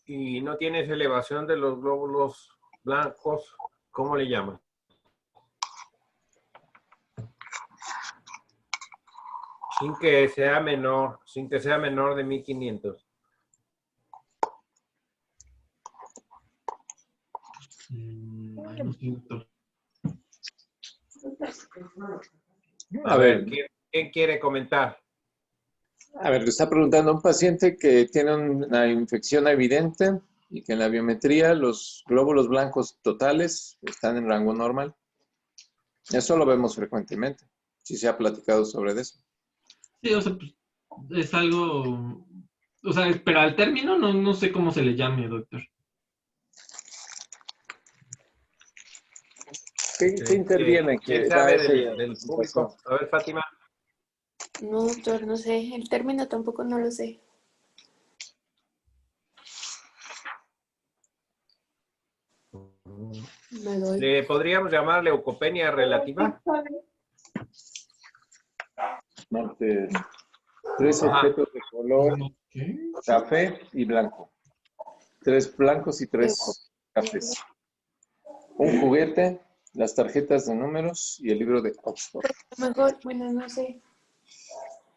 y no tienes elevación de los glóbulos blancos, ¿cómo le llaman? Sin que sea menor de 1500. Ay, no sé, doctor. A ver, ¿quién quiere comentar? le está preguntando a un paciente que tiene una infección evidente y que en la biometría los glóbulos blancos totales están en rango normal. Eso lo vemos frecuentemente. Si se ha platicado sobre eso. Sí, o sea, pues, es algo, o sea, pero al término no sé cómo se le llame, doctor. ¿Qué interviene? ¿Quién Que sabe da ese- del público? A ver, Fátima. No, doctor, no sé. El término tampoco no lo sé. Me doy. ¿Le podríamos llamar leucopenia relativa? Tres Ajá. objetos de color café y blanco. 3 blancos y 3 cafés. Un juguete, las tarjetas de números y el libro de Oxford. Mejor, bueno, no sé.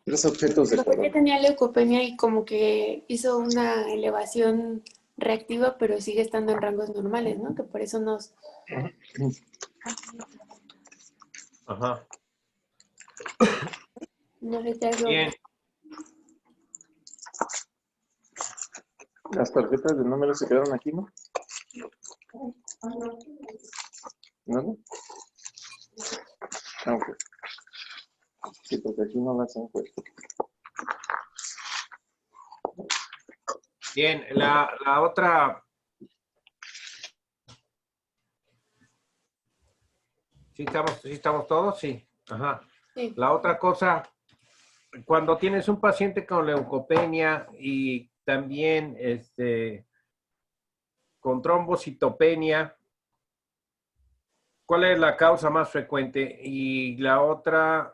3 objetos de Mejor ya color. tenía leucopenia y como que hizo una elevación reactiva, pero sigue estando en rangos normales, ¿no? Que por eso nos... Ajá. No sé si algo... Bien. Las tarjetas de números se quedaron aquí, ¿no? ¿No? Ah, ok. Sí, porque aquí no las han puesto. Bien, la otra... ¿Sí estamos todos? Sí. Ajá. Sí. La otra cosa, cuando tienes un paciente con leucopenia y también con trombocitopenia, ¿cuál es la causa más frecuente? Y la otra,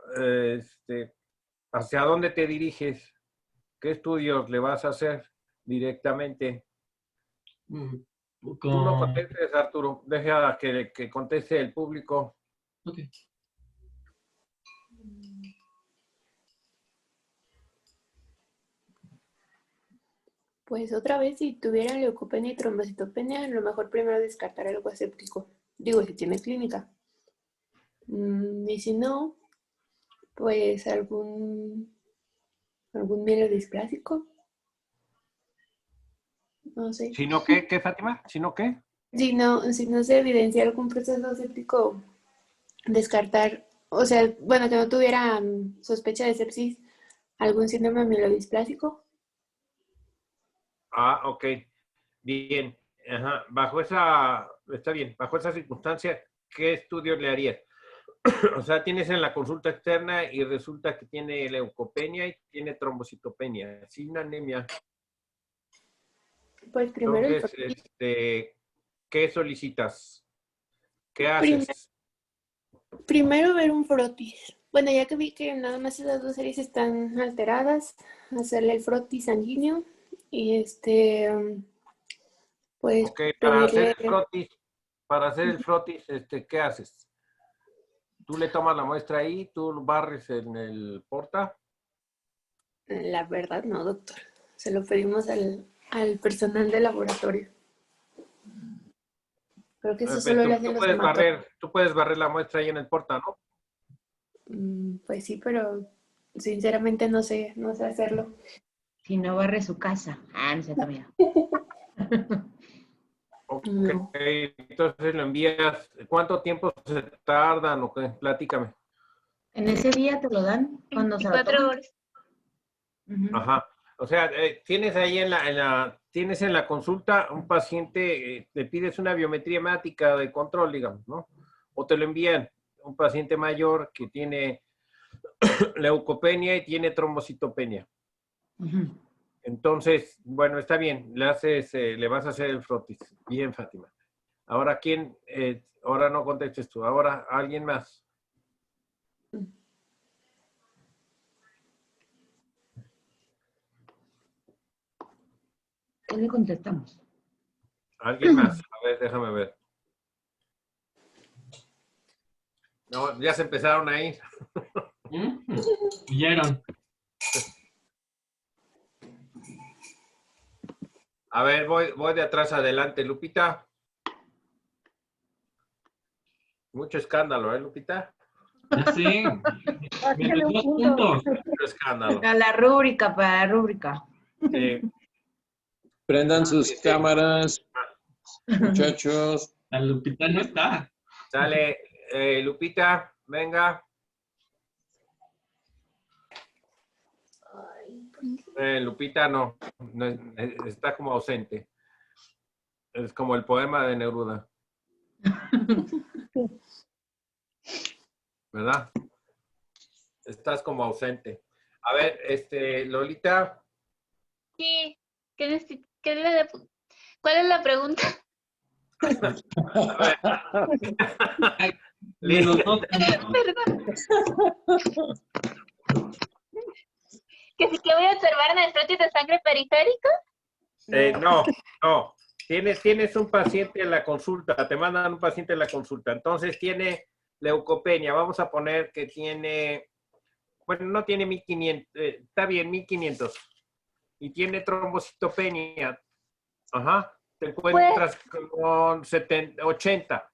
¿hacia dónde te diriges? ¿Qué estudios le vas a hacer directamente? Tú no contestes, Arturo. Deja que conteste el público. Ok. Pues otra vez, si tuviera leucopenia y trombocitopenia, a lo mejor primero descartar algo aséptico. Digo, si tiene clínica. Y si no, pues algún mielodisplásico. No sé. ¿Si no qué, Fátima? ¿Si no qué? Si no se evidencia algún proceso séptico, descartar, o sea, bueno, que no tuviera sospecha de sepsis, algún síndrome mielodisplásico. Ah, ok. Bien. Ajá. Está bien, bajo esa circunstancia, ¿qué estudios le harías? O sea, tienes en la consulta externa y resulta que tiene leucopenia y tiene trombocitopenia, sin anemia. Pues primero el Entonces, ¿qué solicitas? ¿Qué haces? primero ver un frotis. Bueno, ya que vi que nada más esas dos series están alteradas, hacerle el frotis sanguíneo y pues Ok, para hacer pedirle... el frotis, ¿qué haces? ¿Tú le tomas la muestra ahí? ¿Tú barres en el porta? La verdad no, doctor. Se lo pedimos al personal de laboratorio. Creo que eso solo lo hacen los hematólogos. Tú puedes barrer la muestra ahí en el porta, ¿no? Pues sí, pero sinceramente no sé hacerlo. Si no barre su casa. Ah, no sé también. Ok, No. entonces lo envías. ¿Cuánto tiempo se tardan o qué? Platícame. En ese día te lo dan cuando se lo 24 toman. horas. Ujú. Ajá. O sea, tienes ahí tienes en la consulta un paciente, le pides una biometría hemática de control, digamos, ¿no? O te lo envían un paciente mayor que tiene leucopenia y tiene trombocitopenia. Ujú. Entonces, bueno, está bien, le vas a hacer el frotis. Bien, Fátima. Ahora, ¿quién? Ahora no contestes tú, ahora alguien más. ¿Qué le contestamos? ¿Alguien más? A ver, déjame ver. No, ya se empezaron a ir. Huyeron. A ver, voy de atrás adelante, Lupita. Mucho escándalo, ¿eh, Lupita? Ya sé. Bájale Menos un 2 punto. puntos. Mucho escándalo. Para la rúbrica, para la rúbrica. Sí. Prendan sus Sí. cámaras, muchachos. La Lupita no está. Sale, Lupita, venga. Lupita no, está como ausente. Es como el poema de Neruda. ¿Verdad? Estás como ausente. A ver, Lolita. Sí, ¿cuál es la pregunta? Menos 2 puntos. ¿Que si que voy a observar en el frotis de sangre periférico? No. Tienes un paciente en la consulta, te mandan un paciente en la consulta. Entonces tiene leucopenia. Vamos a poner que tiene, bueno, no tiene 1500, está bien, 1500. Y tiene trombocitopenia. Ajá. Te encuentras con 80.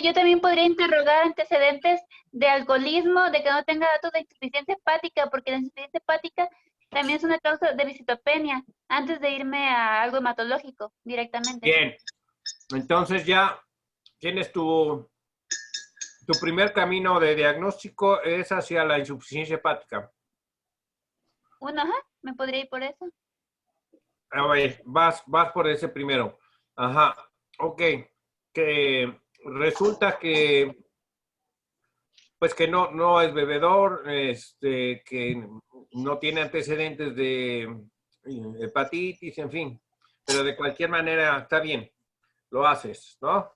Yo también podría interrogar antecedentes de alcoholismo, de que no tenga datos de insuficiencia hepática, porque la insuficiencia hepática también es una causa de visitopenia, antes de irme a algo hematológico directamente. Bien. Entonces ya tienes tu primer camino de diagnóstico es hacia la insuficiencia hepática. Ajá, ¿me podría ir por eso? A ver, vas por ese primero. Ajá, ok. Que resulta que, pues que no es bebedor, que no tiene antecedentes de hepatitis, en fin. Pero de cualquier manera, está bien, lo haces, ¿no?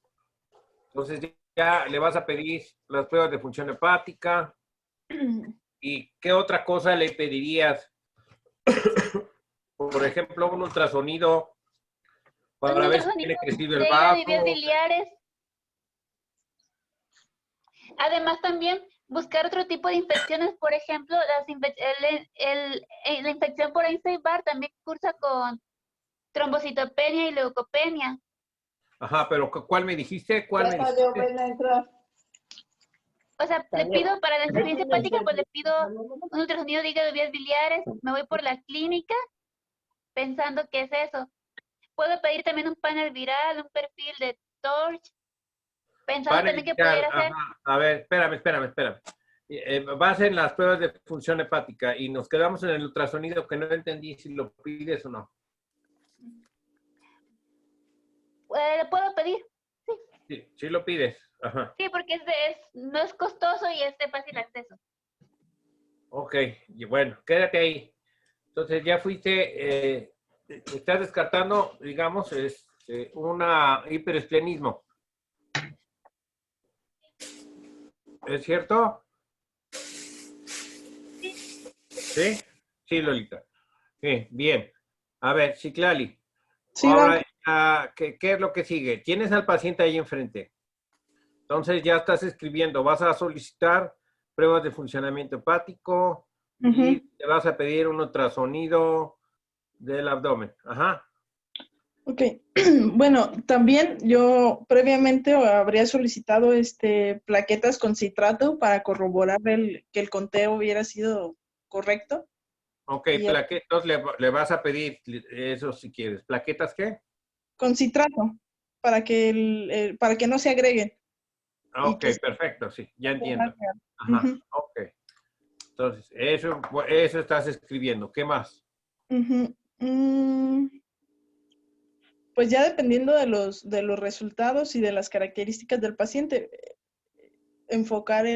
Entonces ya le vas a pedir las pruebas de función hepática. ¿Y qué otra cosa le pedirías? Por ejemplo, un ultrasonido para ver si tiene crecido el de vías vaso. biliares. Además, también buscar otro tipo de infecciones, por ejemplo, la infección por Epstein-Barr también cursa con trombocitopenia y leucopenia. Ajá, pero ¿cuál me dijiste? ¿Cuál me dijiste? O sea, le pido para la insuficiencia hepática, pues le pido un ultrasonido de hígado de vías biliares, me voy por la clínica pensando que es eso. Puedo pedir también un panel viral, un perfil de TORCH, pensando también que pudiera hacer. A ver, espérame. Vas en las pruebas de función hepática y nos quedamos en el ultrasonido que no entendí si lo pides o no. ¿Puedo pedir? Sí lo pides. Ajá. Sí, porque no es costoso y es de fácil acceso. Ok, y bueno, quédate ahí. Entonces ya fuiste, estás descartando, digamos, un hiperesplenismo. ¿Es cierto? ¿Sí? Sí, Lolita. Sí, bien. A ver, Citlali. Sí, ahora, ¿qué es lo que sigue? Tienes al paciente ahí enfrente. Entonces ya estás escribiendo. Vas a solicitar pruebas de funcionamiento hepático y te vas a pedir un ultrasonido del abdomen. Ajá. Ok. Bueno, también yo previamente habría solicitado plaquetas con citrato para corroborar que el conteo hubiera sido correcto. Ok, plaquetas le vas a pedir eso si quieres. ¿Plaquetas qué? Con citrato, para que no se agreguen. Ok, perfecto, sí, ya entiendo. Ajá, ok. Entonces, eso estás escribiendo. ¿Qué más? Ujú. Pues ya dependiendo de los resultados y de las características del paciente, enfocar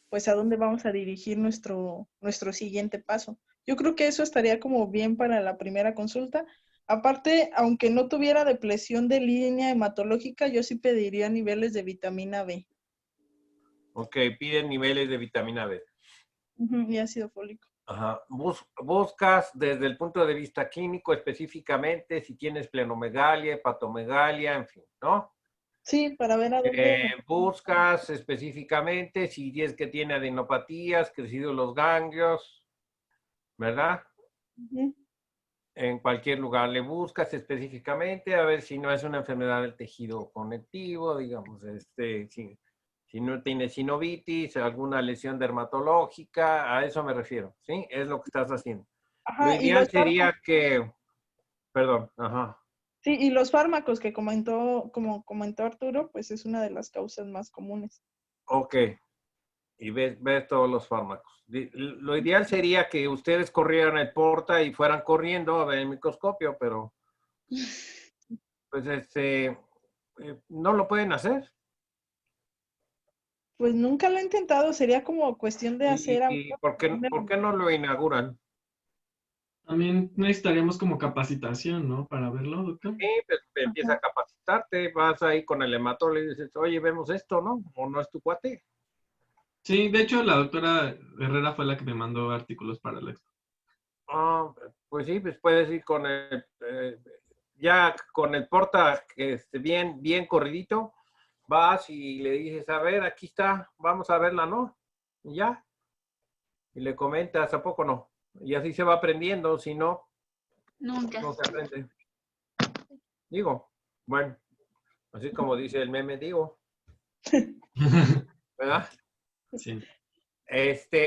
pues a dónde vamos a dirigir nuestro siguiente paso. Yo creo que eso estaría como bien para la primera consulta. Aparte, aunque no tuviera depresión de línea hematológica, yo sí pediría niveles de vitamina B. Ok, piden niveles de vitamina B. Y ácido fólico. Ajá. Buscas desde el punto de vista clínico específicamente si tienes plenomegalia, hepatomegalia, en fin, ¿no? Sí, para ver a dónde. Buscas específicamente si es que tiene adenopatías, crecidos los ganglios, ¿verdad? Ujú. En cualquier lugar le buscas específicamente a ver si no es una enfermedad del tejido conectivo, digamos, si no tiene sinovitis, alguna lesión dermatológica, a eso me refiero, ¿sí? Es lo que estás haciendo. Lo Ajá, y ideal los sería que, perdón, ajá. Sí, y los fármacos que como comentó Arturo, pues es una de las causas más comunes. Ok. Y ves todos los fármacos. Lo ideal sería que ustedes corrieran el porta y fueran corriendo a ver el microscopio, pero pues no lo pueden hacer. Pues nunca lo he intentado, sería como cuestión de hacer ¿Y por qué no lo inauguran? También necesitaríamos como capacitación, ¿no? Para verlo, doctor. Sí, pues empieza a capacitarte, vas ahí con el hematólogo y dices, oye, vemos esto, ¿no? ¿O no es tu cuate? Sí, de hecho, la doctora Herrera fue la que me mandó artículos para el expo. Ah, pues sí, pues puedes ir con ya con el porta que esté bien corridito, vas y le dices, a ver, aquí está, vamos a verla, ¿no? Y ya. Y le comentas, ¿a poco no? Y así se va aprendiendo, si no, Nunca. no se aprende. Digo, bueno, así como dice el meme, digo, ¿verdad? Sí.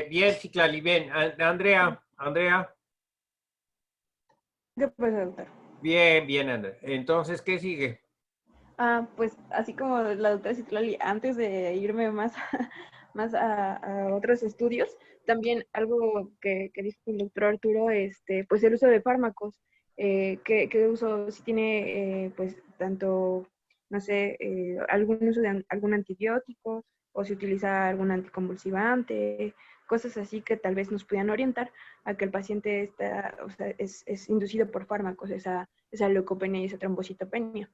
Bien, Ciclali, bien. Andrea, ¿Qué pasa, doctor? bien, Andrea. Entonces, ¿qué sigue? Pues así como la doctora Citlali, antes de irme más, más a otros estudios, también algo que dijo el doctor Arturo, pues el uso de fármacos, ¿qué uso, si tiene pues tanto, no sé, algún uso de algún antibiótico o si utiliza algún anticonvulsivante, cosas así que tal vez nos pudieran orientar a que el paciente está, o sea, es inducido por fármacos, esa leucopenia y esa trombocitopenia.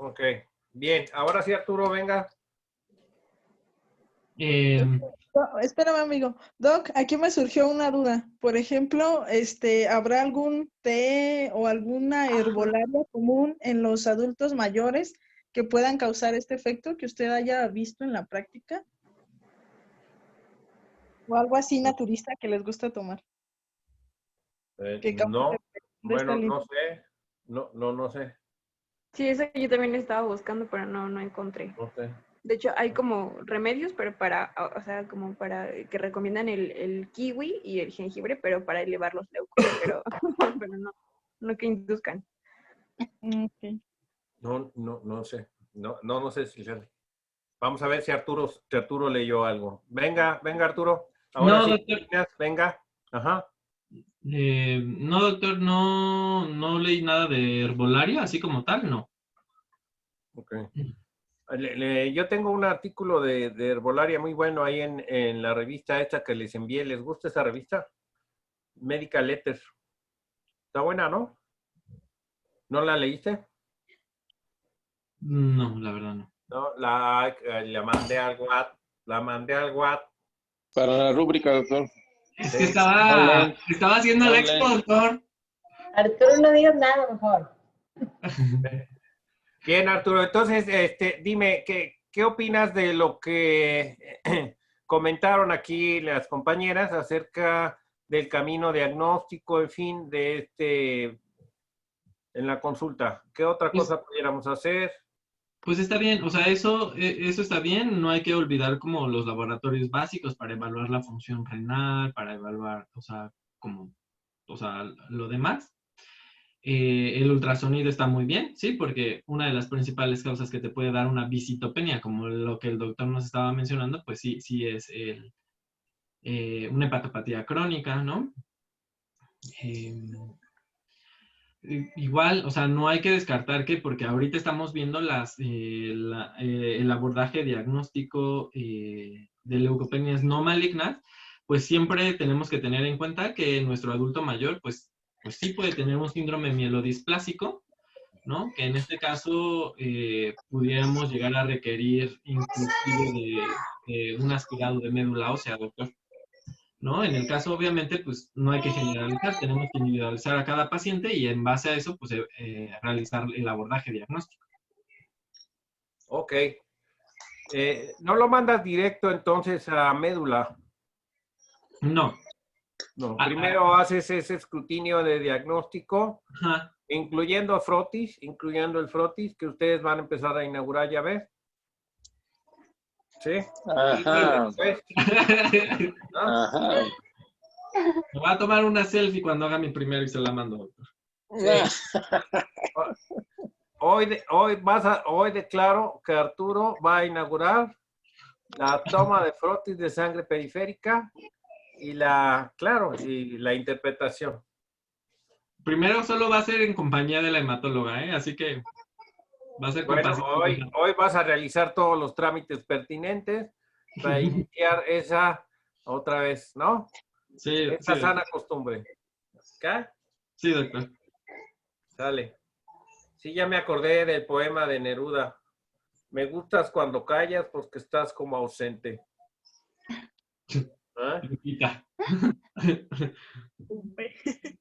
Ok, bien. Ahora sí, Arturo, venga. Espérame, amigo. Doc, aquí me surgió una duda. Por ejemplo, ¿habrá algún té o alguna herbolaria común en los adultos mayores que puedan causar este efecto que usted haya visto en la práctica? ¿O algo así naturista que les gusta tomar? Que cause No, de esta bueno, línea. no sé. No sé. Sí, eso yo también estaba buscando, pero no encontré. No sé. De hecho, hay como remedios, pero o sea, como para que recomiendan el kiwi y el jengibre, pero para elevar los leucos, pero no que induzcan. Ok. No sé. No sé si vamos a ver si Arturo leyó algo. Venga, Arturo. Ahora No, sí, doctor. venga. Ajá. No, doctor, no leí nada de herbolaria, así como tal, no. Ok. Yo tengo un artículo de herbolaria muy bueno ahí en la revista esta que les envié. ¿Les gusta esa revista? Medical Letters. Está buena, ¿no? ¿No la leíste? No, la verdad no. No, la mandé al WhatsApp. La mandé al WhatsApp. Para la rúbrica, doctor. Es Sí. que estaba haciendo el expo, Online. doctor. Arturo, no digas nada, mejor. Bien, Arturo. Entonces, dime, ¿qué opinas de lo que comentaron aquí las compañeras acerca del camino diagnóstico, en fin, en la consulta? ¿Qué otra Pues, cosa pudiéramos hacer? pues está bien, o sea, eso está bien, no hay que olvidar como los laboratorios básicos para evaluar la función renal, para evaluar, o sea, como, o sea, lo demás. El ultrasonido está muy bien, ¿sí? Porque una de las principales causas que te puede dar una visitopenia, como lo que el doctor nos estaba mencionando, pues sí es una hepatopatía crónica, ¿no? Igual, o sea, no hay que descartar que, porque ahorita estamos viendo el abordaje diagnóstico de leucopenias no malignas, pues siempre tenemos que tener en cuenta que nuestro adulto mayor, pues sí puede tener un síndrome mielodisplásico, ¿no? Que en este caso pudiéramos llegar a requerir inclusive de un aspirado de médula ósea, doctor. ¿No? En el caso, obviamente, pues no hay que generalizar, tenemos que individualizar a cada paciente y en base a eso, pues realizar el abordaje diagnóstico. Ok. ¿No lo mandas directo entonces a médula? No. No. Primero haces ese escrutinio de diagnóstico, Ajá. incluyendo el frotis, que ustedes van a empezar a inaugurar, ¿ya ves? ¿Sí? Ajá. Y después, ¿no? Ajá. Me voy a tomar una selfie cuando haga mi primero y se la mando, doctor. Sí. Hoy declaro que Arturo va a inaugurar la toma de frotis de sangre periférica y la interpretación. Primero solo va a ser en compañía de la hematóloga, ¿eh? Así que va a ser con Bueno, paciente. hoy vas a realizar todos los trámites pertinentes para iniciar esa otra vez, ¿no? Sí, Esa sí, sana costumbre. ¿Qué? Sí, doctor. Sale. Sí, ya me acordé del poema de Neruda. Me gustas cuando callas porque estás como ausente. ¿Ah? Lupita.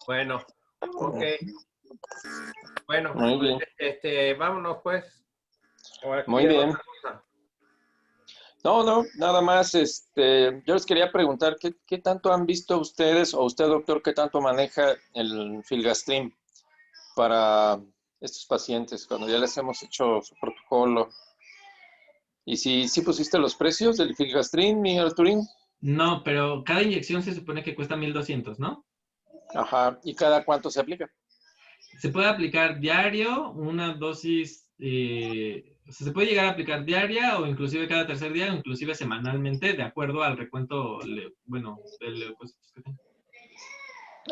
Bueno, ok. Bueno, Muy bien. vámonos pues. Muy bien. No, nada más, yo les quería preguntar, ¿qué tanto han visto ustedes, o usted, doctor, qué tanto maneja el Filgastrim para estos pacientes, cuando ya les hemos hecho su protocolo? ¿Y si pusiste los precios del Filgastrim, mi Arturín? No, pero cada inyección se supone que cuesta 1,200, ¿no? Ajá, ¿y cada cuánto se aplica? Se puede aplicar diario, una dosis, o sea, se puede llegar a aplicar diaria o inclusive cada tercer día, o inclusive semanalmente, de acuerdo al recuento, del leucocitos que tenga.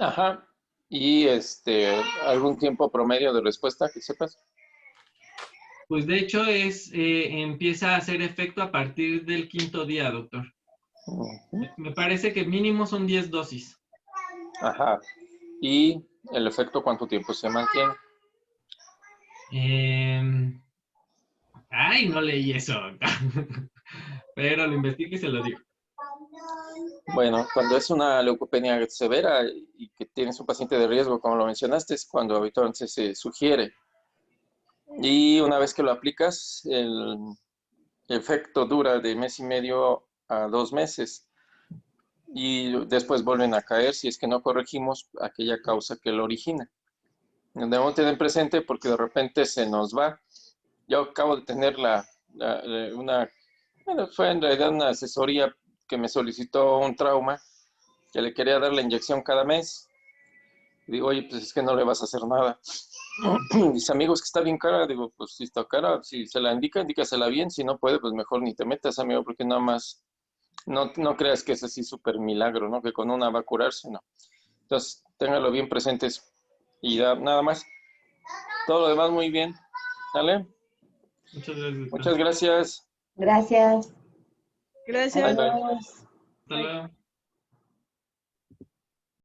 Ajá, y algún tiempo promedio de respuesta, que sepas. Pues de hecho empieza a hacer efecto a partir del 5.º día, doctor. Me parece que mínimo son 10 dosis. Ajá, ¿y el efecto cuánto tiempo se mantiene? No leí eso, doctor. Pero lo investigo y se lo digo. Bueno, cuando es una leucopenia severa y que tienes un paciente de riesgo, como lo mencionaste, es cuando habitualmente se sugiere. Y una vez que lo aplicas, el efecto dura de 1.5 meses a 2 meses. Y después vuelven a caer si es que no corregimos aquella causa que lo origina. Debemos tener presente porque de repente se nos va. Yo acabo de tener fue en realidad una asesoría que me solicitó un trauma, que le quería dar la inyección cada mes. Y digo, oye, pues es que no le vas a hacer nada. Mis amigos, que está bien cara. Digo, pues si está cara, si se la indica, indícasela bien. Si no puede, pues mejor ni te metas, amigo, porque nada más, no creas que es así súper milagro, ¿no? Que con una va a curarse, no. Entonces, téngalo bien presentes y nada más. Todo lo demás muy bien. ¿Sale? Muchas gracias. Muchas gracias. Gracias. Gracias. Bye, bye. Adiós. Hasta luego.